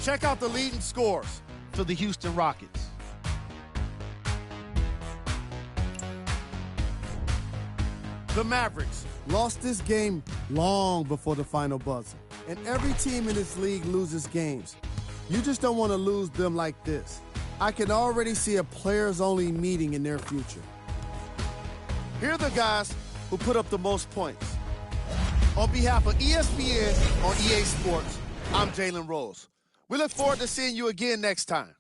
Check out the leading scores for the Houston Rockets. The Mavericks lost this game long before the final buzzer. And every team in this league loses games. You just don't want to lose them like this. I can already see a players-only meeting in their future. Here are the guys who put up the most points. On behalf of ESPN on EA Sports, I'm Jalen Rose. We look forward to seeing you again next time.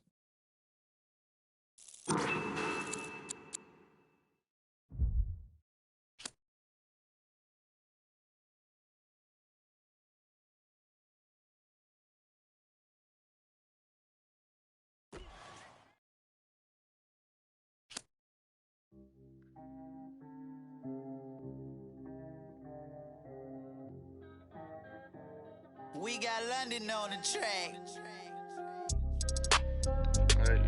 We got London on the track. Hey.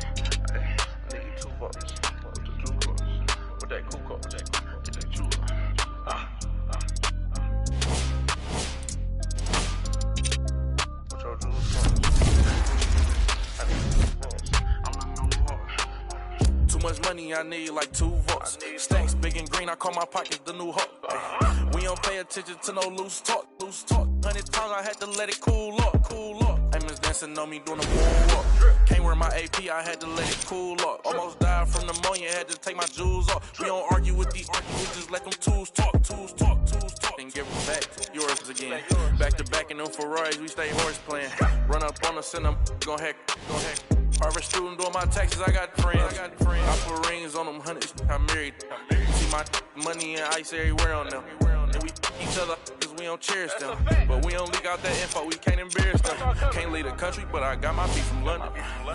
I need you $2. What that cool card? What that cool card? much money, I need like 2 votes. Stacks big and green, I call my pockets the new hook. We don't pay attention to no loose talk. 100 times I had to let it cool up. Amos dancing on me doing a moonwalk. Can't wear my AP, I had to let it cool up. Almost died from pneumonia, had to take my jewels off. We don't argue with these arguments, just let them tools talk. And give them back, yours again. Back to back in them Ferraris, we stay horse playing. Run up on us, send them, gon' heck. Harvard student doing my taxes, I got friends. I put rings on them hundreds, I married. See my money and ice everywhere on them. And we each other, cause we don't cherish them. But we don't leak out that info, we can't embarrass them. Can't leave the country, but I got my beef from London.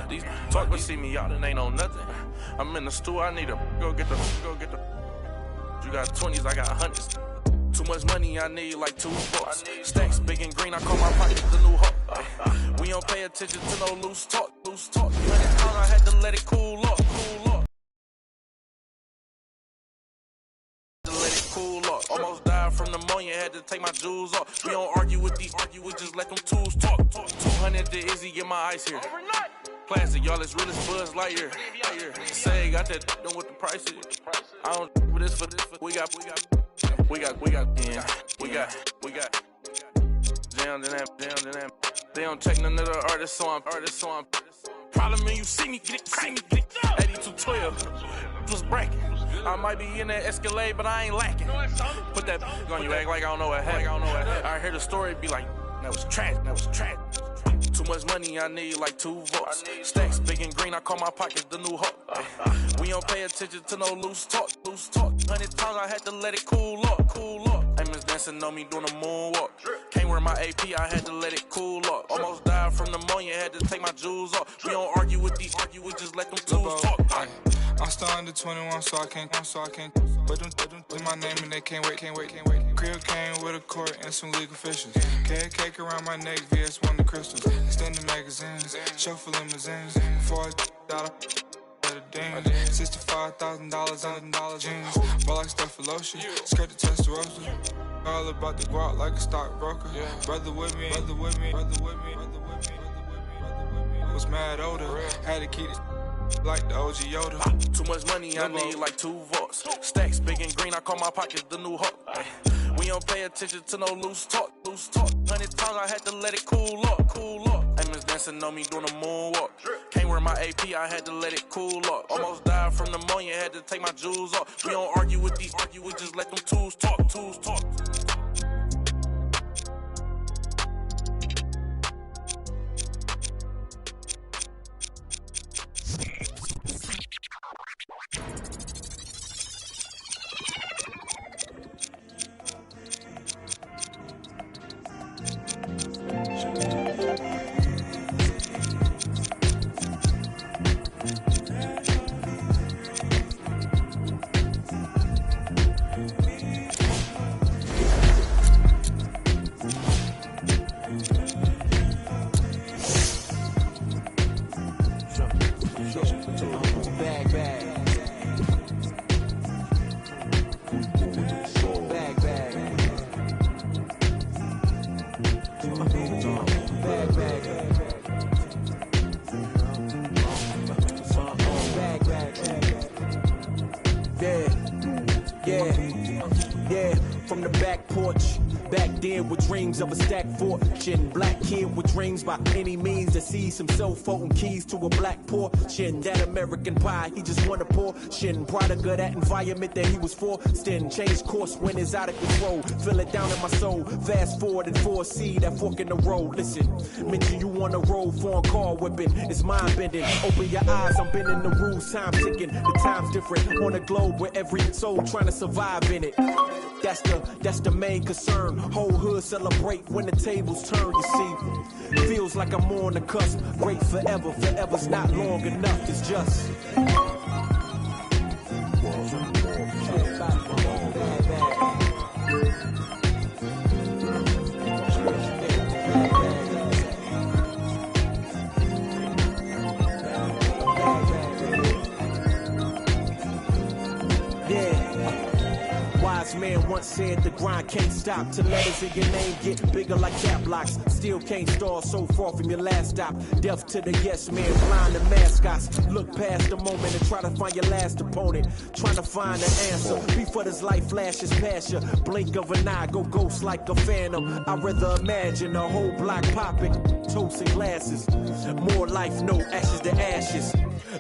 These talk, but see me out and ain't on nothing. I'm in the store, I need to go get the. You got 20s, I got hundreds. Too much money, I need like 2 votes. Stacks big and green, I call my pockets the new hook. We don't pay attention to no loose talk. 100 times I had to let it cool up. Almost died from pneumonia, had to take my jewels off. We don't argue with these we just let them tools talk. 200 to Izzy, get my ice here. Classic, y'all, it's real as Buzz Lightyear. Say, got that done with the prices. I don't for this. We got. Down to that. They don't check none of the artists, so I'm. Problem when you see me get it. 8212 was bracket. I might be in that Escalade, but I ain't lacking. Put that on you, act like I don't know what happened. I hear the story, be like, that was trash. Too much money, I need like 2 votes. Stacks big and green, I call my pockets the new hook. We don't pay attention to no loose talk. 100 times I had to let it cool up. Amos dancing on me doing a moonwalk. Can't wear my AP, I had to let it cool up. Almost died from pneumonia, had to take my jewels off. We don't argue with these we just let them tools talk. I'm still under 21, so I can't. But them my name and they can't wait. Crib came with a court and some legal officials. Cake around my neck, VS1 the crystals. Extended magazines, chauffeur limousines. Before I got a ding. $65,000 on jeans. Ball like stuff for lotion. Skirt the Testarossa. All about the guap like a stockbroker. Brother with me. Was mad older. Had to keep it like the OG Yoda. Too much money, I need like 2 votes. Stacks big and green, I call my pockets the new hook. We don't pay attention to no loose talk. 100 times I had to let it cool up. Amos dancing on me doing a moonwalk. Can't wear my AP, I had to let it cool up. Almost died from pneumonia, had to take my jewels off. We don't argue with these we just let them tools talk. From the back porch, back then with dreams of a stacked fortune. Black kid with dreams by any means to seize himself, holding keys to a black portion. That American pie, he just wanna portion. Product of that environment that he was forced in. Changed course when it's out of control. Feel it down in my soul. Fast forward and foresee that fork in the road. Listen, mention you on the road, foreign car whipping. It's mind bending. Open your eyes, I'm bending the rules. Time ticking. The time's different on a globe where every soul trying to survive in it. That's the main concern. Whole hood celebrate when the tables turn, you see. Feels like I'm on the cusp. Great forever, forever's not long enough. It's just man once said the grind can't stop till letters in your name get bigger like cap locks. Still can't stall so far from your last stop. Deaf to the yes man, blind to mascots. Look past the moment and try to find your last opponent. Trying to find an answer before this life flashes past you. Blink of an eye, go ghost like a phantom. I'd rather imagine a whole block popping, toasting glasses. More life, no ashes to ashes.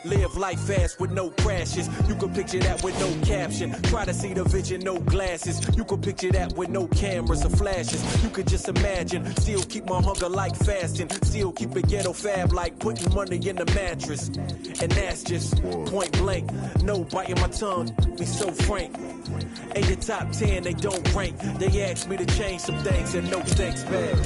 Live life fast with no crashes. You can picture that with no caption. Try to see the vision, no glasses. You can picture that with no cameras or flashes. You could just imagine. Still keep my hunger like fasting. Still keep it ghetto fab like putting money in the mattress. And that's just point blank. No biting my tongue, be so frank. In the top 10, they don't rank. They asked me to change some things and no thanks back.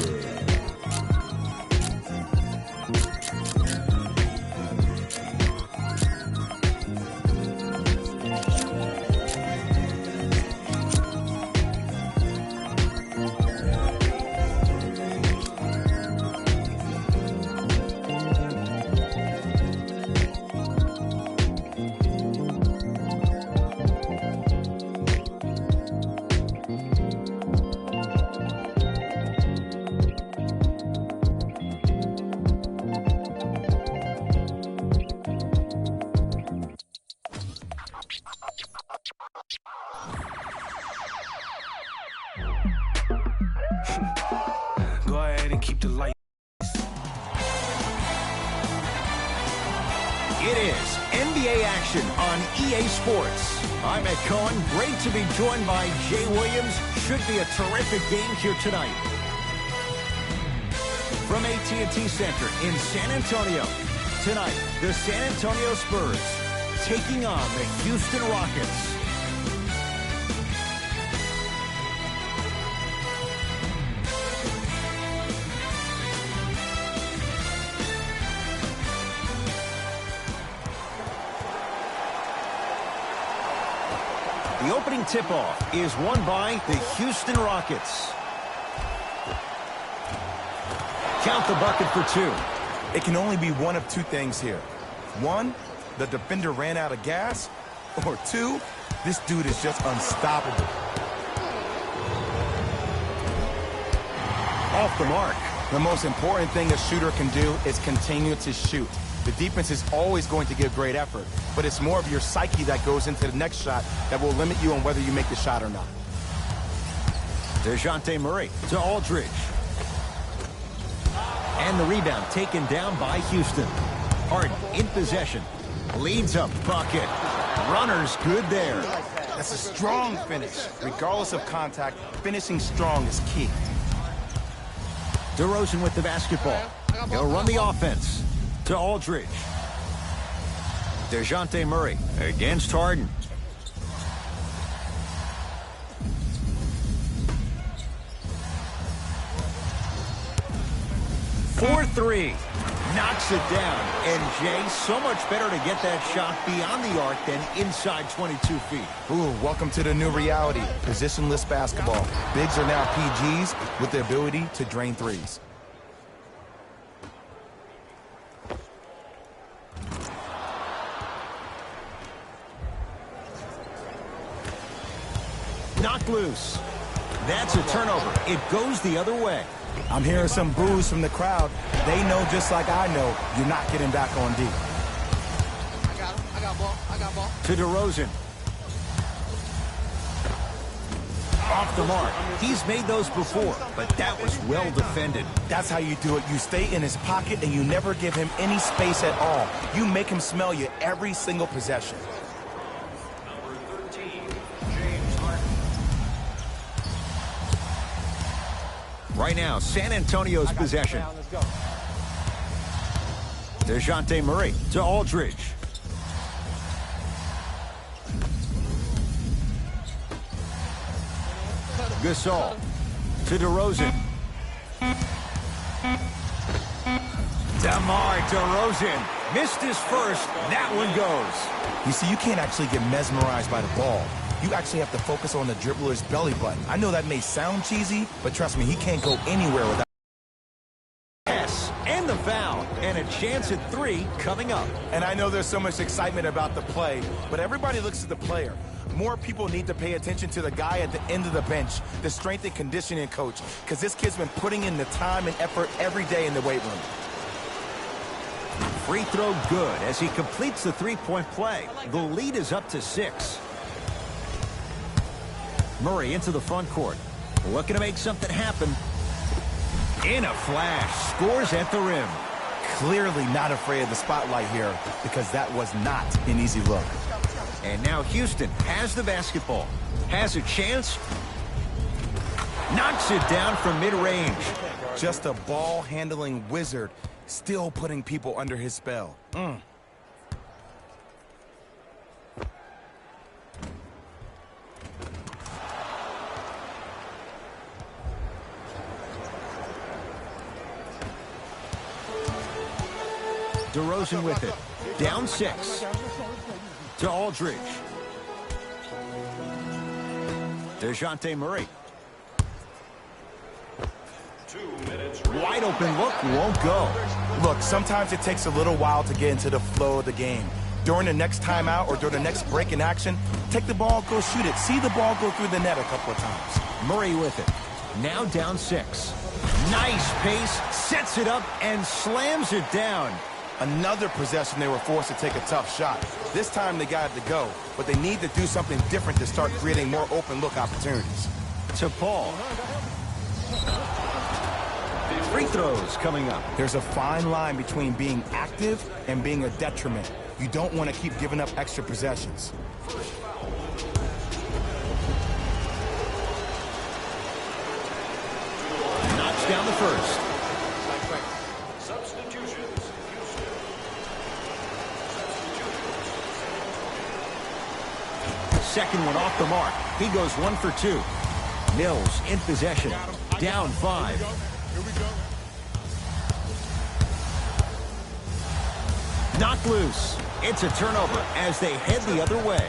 Go ahead and keep the light. It is NBA action on EA Sports. I'm Ed Cohen. Great to be joined by Jay Williams. Should be a terrific game here tonight. From AT&T Center in San Antonio. Tonight, the San Antonio Spurs taking on the Houston Rockets. The opening tip-off is won by the Houston Rockets. Count the bucket for two. It can only be one of two things here. One, the defender ran out of gas. Or two, this dude is just unstoppable. Off the mark. The most important thing a shooter can do is continue to shoot. The defense is always going to give great effort, but it's more of your psyche that goes into the next shot that will limit you on whether you make the shot or not. DeJounte Murray to Aldridge. And the rebound taken down by Houston. Harden in possession. Leads a bucket. Runner's good there. That's a strong finish. Regardless of contact, finishing strong is key. DeRozan with the basketball. He'll run the offense. To Aldridge. DeJounte Murray against Harden. For three. Knocks it down. And Jay, so much better to get that shot beyond the arc than inside 22 feet. Ooh, welcome to the new reality. Positionless basketball. Bigs are now PGs with the ability to drain threes. Knocked loose. That's a turnover. It goes the other way. I'm hearing some boos from the crowd. They know just like I know you're not getting back on D. I got him. I got ball. I got ball. To DeRozan. Off the mark. He's made those before, but that was well defended. That's how you do it. You stay in his pocket and you never give him any space at all. You make him smell you every single possession. Right now, San Antonio's possession. DeJounte Murray to Aldridge. Gasol to DeRozan. DeMar DeRozan missed his first. That one goes. You see, you can't actually get mesmerized by the ball. You actually have to focus on the dribbler's belly button. I know that may sound cheesy, but trust me, he can't go anywhere without. Yes, and the foul, and a chance at three coming up. And I know there's so much excitement about the play, but everybody looks at the player. More people need to pay attention to the guy at the end of the bench, the strength and conditioning coach, because this kid's been putting in the time and effort every day in the weight room. Free throw good as he completes the three-point play. The lead is up to 6. Murray into the front court. Looking to make something happen. In a flash, scores at the rim. Clearly not afraid of the spotlight here because that was not an easy look. And now Houston has the basketball. Has a chance. Knocks it down from mid-range. Just a ball-handling wizard, still putting people under his spell. DeRozan with it. Down 6. To Aldridge. DeJounte Murray. 2 minutes. Wide open look, won't go. Look, sometimes it takes a little while to get into the flow of the game. During the next timeout or during the next break in action, take the ball, go shoot it. See the ball go through the net a couple of times. Murray with it. Now down 6. Nice pace, sets it up, and slams it down. Another possession they were forced to take a tough shot. This time they got it to go, but they need to do something different to start creating more open look opportunities. To Paul. Free throws coming up. There's a fine line between being active and being a detriment. You don't want to keep giving up extra possessions. Knocks down the first. Second one off the mark. He goes 1 for 2. Mills in possession. Down 5. Knocked loose. It's a turnover as they head the other way.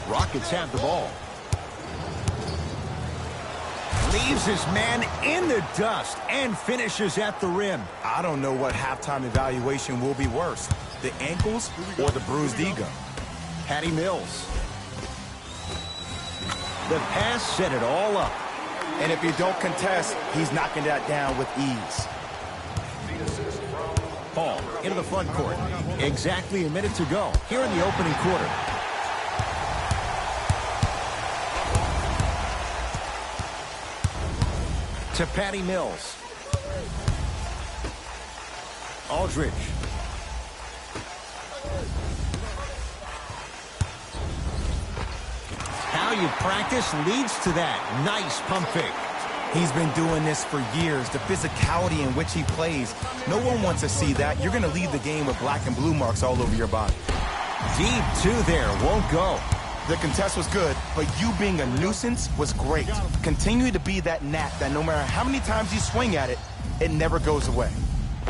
Rockets have the ball. Leaves his man in the dust and finishes at the rim. I don't know what halftime evaluation will be worse, the ankles or the bruised ego. Patty Mills. The pass set it all up. And if you don't contest, he's knocking that down with ease. Paul into the front court. Exactly a minute to go here in the opening quarter. To Patty Mills. Aldridge. How you practice leads to that. Nice pump fake. He's been doing this for years. The physicality in which he plays. No one wants to see that. You're going to leave the game with black and blue marks all over your body. Deep 2 there. Won't go. The contest was good, but you being a nuisance was great. Continue to be that gnat that no matter how many times you swing at it, it never goes away.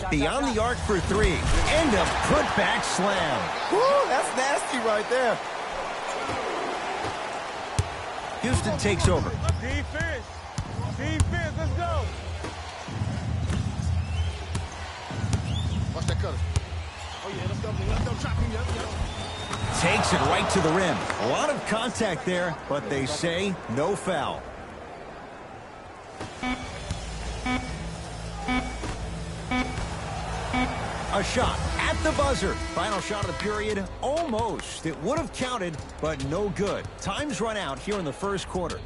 Beyond the arc for 3. And a putback slam. Woo, that's nasty right there. Houston takes over. Defense. Defense, let's go. Watch that cutter. Oh, yeah, let's go. Chopping. Yep. Takes it right to the rim. A lot of contact there, but they say no foul. A shot at the buzzer. Final shot of the period, almost. It would have counted, but no good. Time's run out here in the first quarter.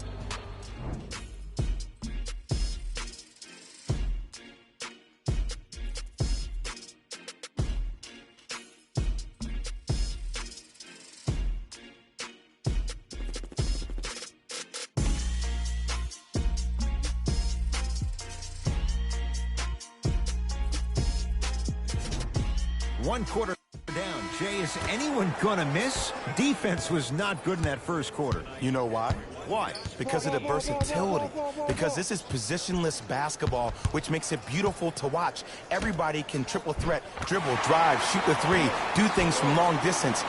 One quarter down. Jay, is anyone gonna miss? Defense was not good in that first quarter. You know why? Why? Because of the versatility. Because this is positionless basketball, which makes it beautiful to watch. Everybody can triple threat, dribble, drive, shoot the 3, do things from long distance.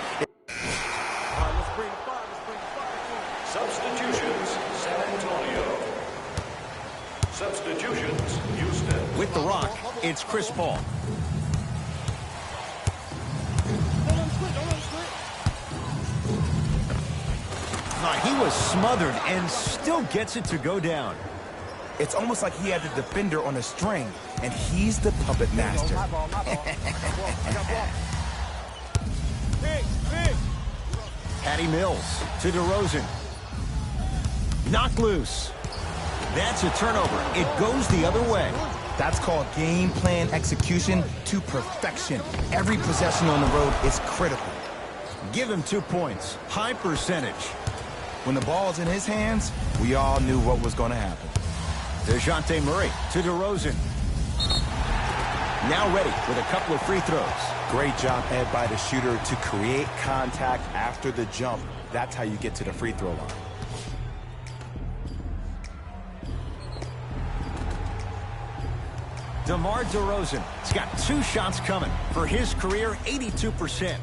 Substitutions, San Antonio. Substitutions, Houston. With the rock, it's Chris Paul. He was smothered and still gets it to go down. It's almost like he had the defender on a string, and he's the puppet master. Patty Mills to DeRozan. Knocked loose. That's a turnover. It goes the other way. That's called game plan execution to perfection. Every possession on the road is critical. Give him 2 points. High percentage. When the ball's in his hands, we all knew what was going to happen. DeJounte Murray to DeRozan. Now ready with a couple of free throws. Great job, Ed, by the shooter to create contact after the jump. That's how you get to the free throw line. DeMar DeRozan has got 2 shots coming. For his career, 82%.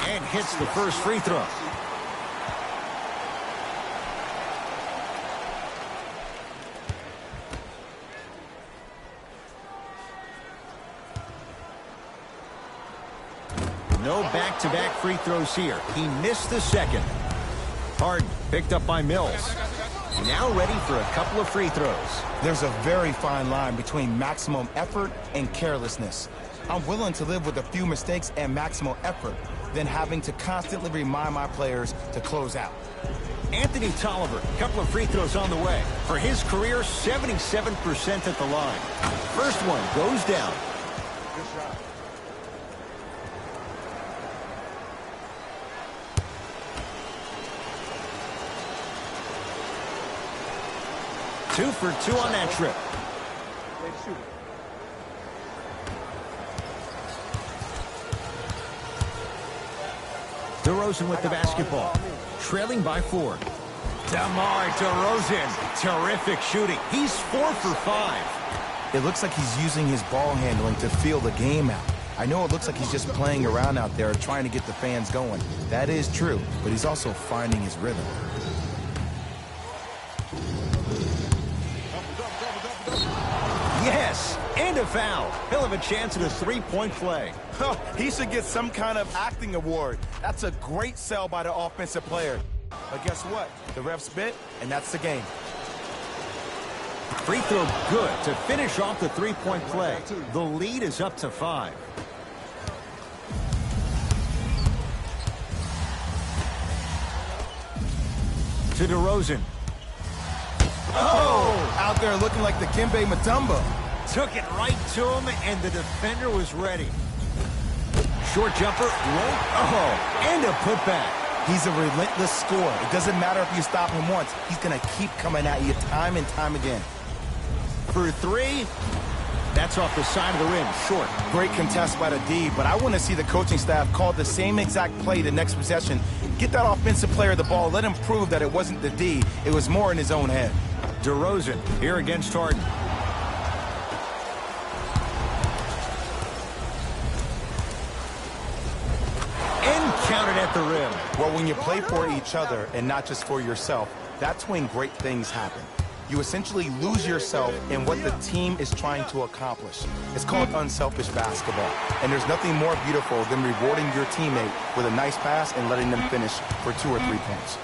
And hits the first free throw. No back-to-back free throws here. He missed the second. Harden picked up by Mills. Now ready for a couple of free throws. There's a very fine line between maximum effort and carelessness. I'm willing to live with a few mistakes and maximal effort than having to constantly remind my players to close out. Anthony Tolliver, a couple of free throws on the way. For his career, 77% at the line. First one goes down. Good shot. Two for 2 on that trip. DeRozan with the basketball. Trailing by 4. DeMar DeRozan. Terrific shooting. He's 4 for 5. It looks like he's using his ball handling to feel the game out. I know it looks like he's just playing around out there trying to get the fans going. That is true, but he's also finding his rhythm. Yes, and a foul. He'll have a chance at a 3-point play. He should get some kind of acting award. That's a great sell by the offensive player. But guess what? The ref spit, and that's the game. Free throw good to finish off the 3-point play. The lead is up to 5. To DeRozan. Oh! Out there looking like the Kimbe Mutombo. Took it right to him, and the defender was ready. Short jumper, won't. Oh, and a putback. He's a relentless scorer. It doesn't matter if you stop him once. He's going to keep coming at you time and time again. For 3, that's off the side of the rim, short. Great contest by the D, but I want to see the coaching staff call the same exact play the next possession. Get that offensive player the ball. Let him prove that it wasn't the D. It was more in his own head. DeRozan here against Harden. And counted at the rim. Well, when you play for each other and not just for yourself, that's when great things happen. You essentially lose yourself in what the team is trying to accomplish. It's called unselfish basketball. And there's nothing more beautiful than rewarding your teammate with a nice pass and letting them finish for 2 or 3 points.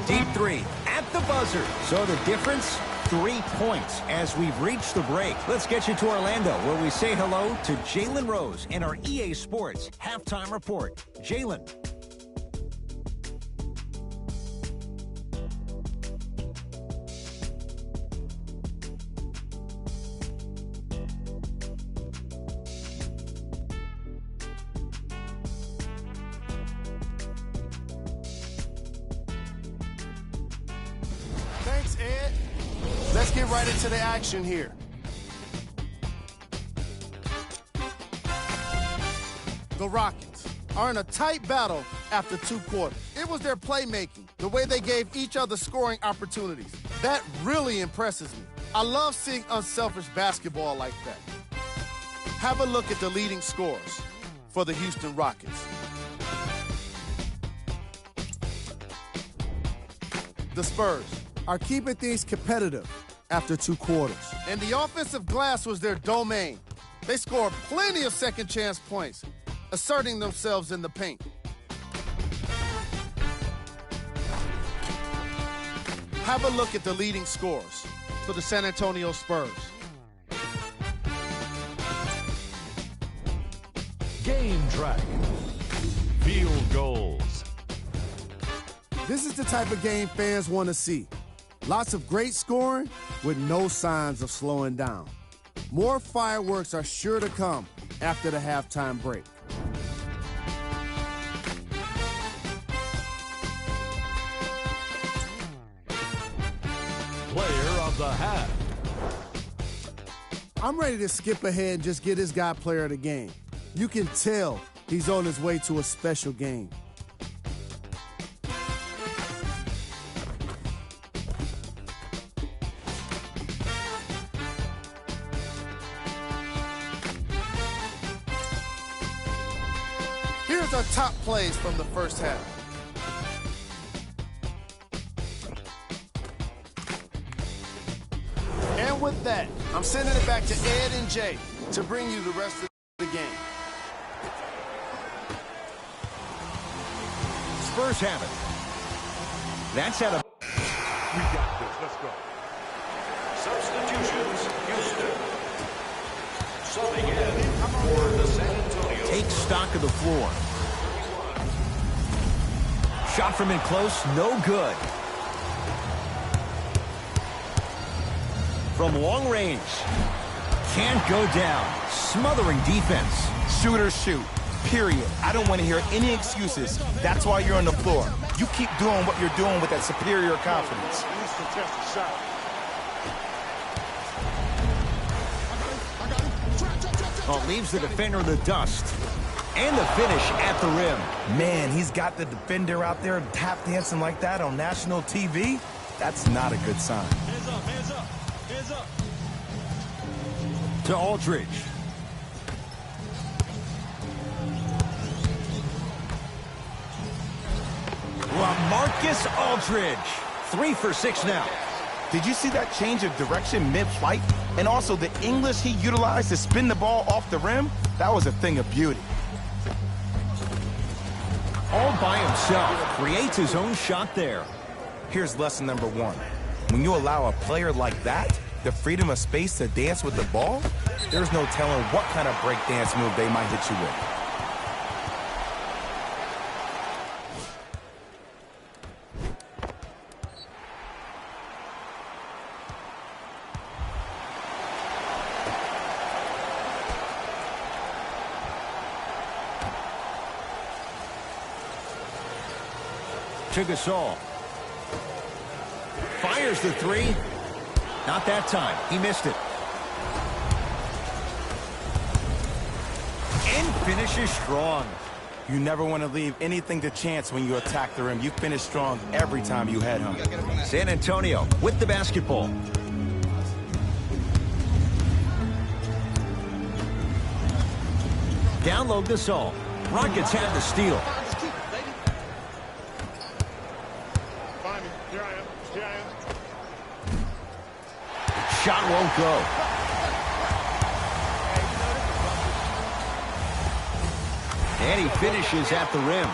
Deep 3 at the buzzer. So the difference, 3 points as we've reached the break. Let's get you to Orlando, where we say hello to Jalen Rose in our EA Sports Halftime Report. Jalen. Thanks, Ed. Let's get right into the action here. The Rockets are in a tight battle after 2 quarters. It was their playmaking, the way they gave each other scoring opportunities. That really impresses me. I love seeing unselfish basketball like that. Have a look at the leading scorers for the Houston Rockets. The Spurs are keeping things competitive after 2 quarters. And the offensive glass was their domain. They scored plenty of second-chance points, asserting themselves in the paint. have a look at the leading scorers for the San Antonio Spurs. Game track. Field goals. This is the type of game fans want to see. Lots of great scoring with no signs of slowing down. More fireworks are sure to come after the halftime break. Player of the half. I'm ready to skip ahead and just get this guy player of the game. You can tell he's on his way to a special game. Here's our top plays from the first half. And with that, I'm sending it back to Ed and Jay to bring you the rest of the game. Spurs have it. That's out of... We got this. Let's go. Substitutions, Houston. Subbing in for the San Antonio. Take stock of the floor. Shot from in close, no good. From long range. Can't go down. Smothering defense. Shooters shoot. Period. I don't want to hear any excuses. That's why you're on the floor. You keep doing what you're doing with that superior confidence. Oh, leaves the defender in the dust. And the finish at the rim. Man, he's got the defender out there tap dancing like that on national TV. That's not a good sign. Hands up, hands up, hands up. To Aldridge. LaMarcus Aldridge. 3 for 6 now. Did you see that change of direction mid-flight? And also the English he utilized to spin the ball off the rim? That was a thing of beauty. All by himself. Creates his own shot there. Here's lesson number 1. When you allow a player like that the freedom of space to dance with the ball, there's no telling what kind of break dance move they might hit you with. To Gasol. Fires the 3. Not that time. He missed it. And finishes strong. You never want to leave anything to chance when you attack the rim. You finish strong every time you head home. San Antonio with the basketball. Down low Gasol. Rockets have the steal. Shot won't go. And he finishes at the rim.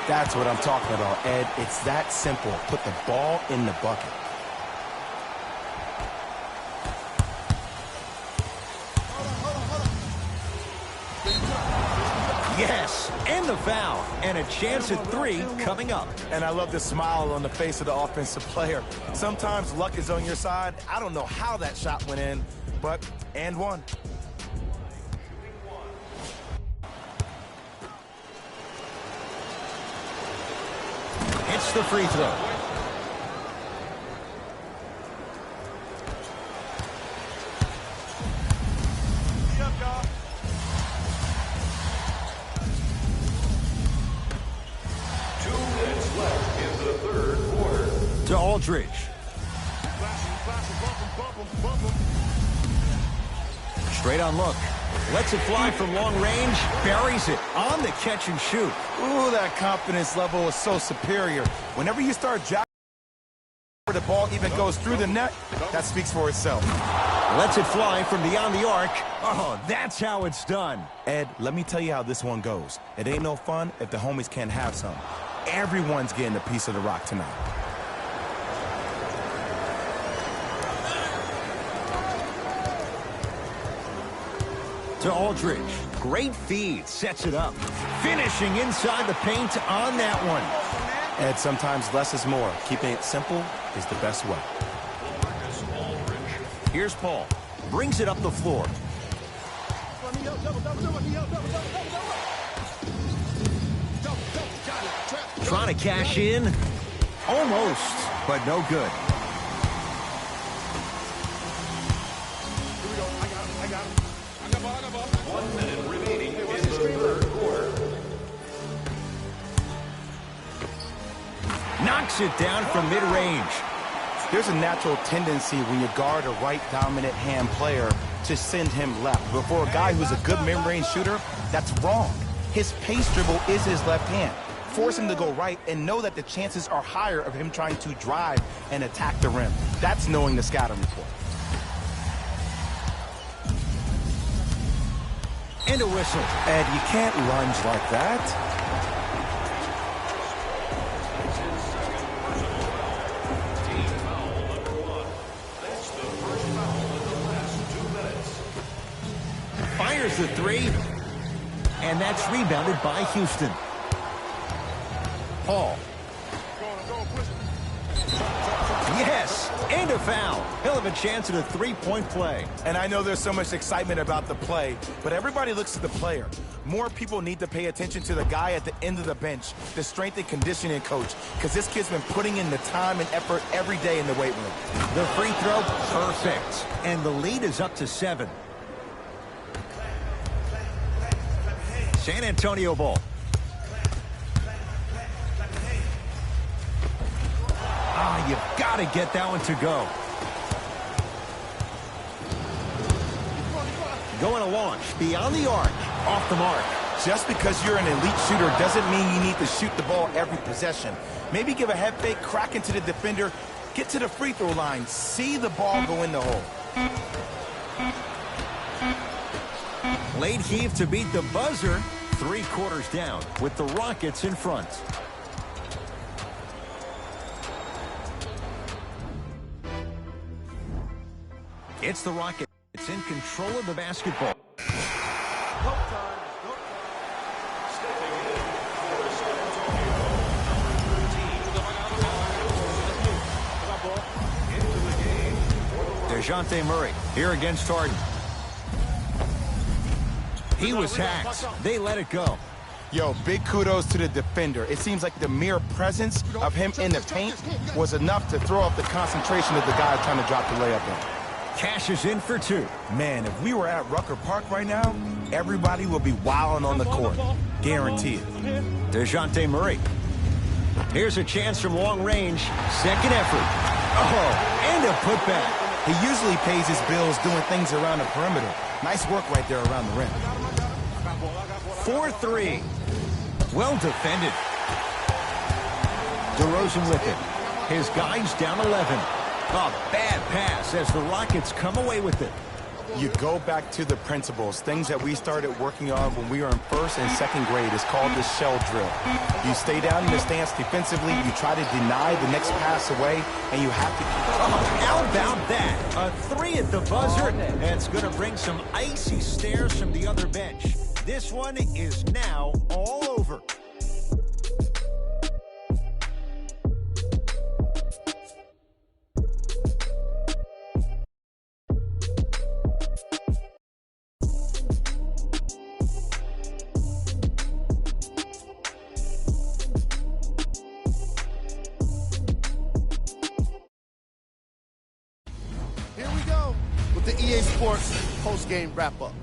That's what I'm talking about, Ed. It's that simple. Put the ball in the bucket. Yes, and the foul. And a chance at 3 coming up. And I love the smile on the face of the offensive player. Sometimes luck is on your side. I don't know how that shot went in, but and one. It's the free throw. To Aldridge. Straight on look. Lets it fly from long range. Buries it on the catch and shoot. Ooh, that confidence level is so superior. Whenever you start jacking, the ball even goes through the net, that speaks for itself. Lets it fly from beyond the arc. Oh, that's how it's done. Ed, let me tell you how this one goes. It ain't no fun if the homies can't have some. Everyone's getting a piece of the rock tonight. to Aldridge. Great feed, sets it up. Finishing inside the paint on that one. And sometimes less is more. Keeping it simple is the best way. Here's Paul. Brings it up the floor. Trying to cash in. Almost, but no good. Knocks it down from mid-range. There's a natural tendency when you guard a right dominant hand player to send him left. But for a guy who's a good mid-range shooter, that's wrong. His pace dribble is his left hand. Force him to go right and know that the chances are higher of him trying to drive and attack the rim. That's knowing the scouting report. And a whistle. And you can't lunge like that. Fires the three, and that's rebounded by Houston. Paul. Yes, and a foul. He'll have a chance at a three-point play. And I know there's so much excitement about the play, but everybody looks at the player. More people need to pay attention to the guy at the end of the bench, the strength and conditioning coach, because this kid's been putting in the time and effort every day in the weight room. The free throw, perfect. And the lead is up to 7. San Antonio ball. You've got to get that one to go. Going to launch beyond the arc, off the mark. Just because you're an elite shooter doesn't mean you need to shoot the ball every possession. Maybe give a head fake, crack into the defender, get to the free throw line, see the ball go in the hole. Late heave to beat the buzzer. 3 quarters down with the Rockets in front. It's the Rockets in control of the basketball. DeJounte Murray here against Harden. He was hacked. They let it go. Yo, big kudos to the defender. It seems like the mere presence of him in the paint was enough to throw off the concentration of the guy trying to drop the layup in. Cash is in for 2. Man, if we were at Rucker Park right now, everybody would be wilding on the court. Guaranteed. DeJounte Murray. Here's a chance from long range. Second effort. Oh, and a putback. He usually pays his bills doing things around the perimeter. Nice work right there around the rim. 4-3. Well defended. DeRozan with it. His guys down 11. A bad pass as the Rockets come away with it. You go back to the principles, things that we started working on when we were in 1st and 2nd grade. It's called the shell drill. You stay down in the stance defensively, you try to deny the next pass away, and you have to... How about that? A 3 at the buzzer. That's going to bring some icy stares from the other bench. This one is now all over. Here we go with the EA Sports post-game wrap-up.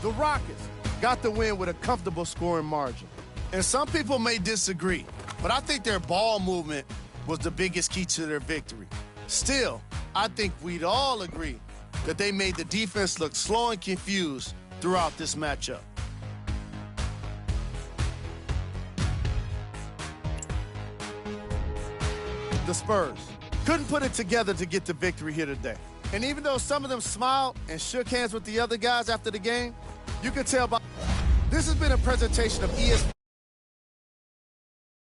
The Rockets got the win with a comfortable scoring margin. And some people may disagree, but I think their ball movement was the biggest key to their victory. Still, I think we'd all agree that they made the defense look slow and confused throughout this matchup. The Spurs couldn't put it together to get the victory here today. And even though some of them smiled and shook hands with the other guys after the game, you could tell by... This has been a presentation of ESPN.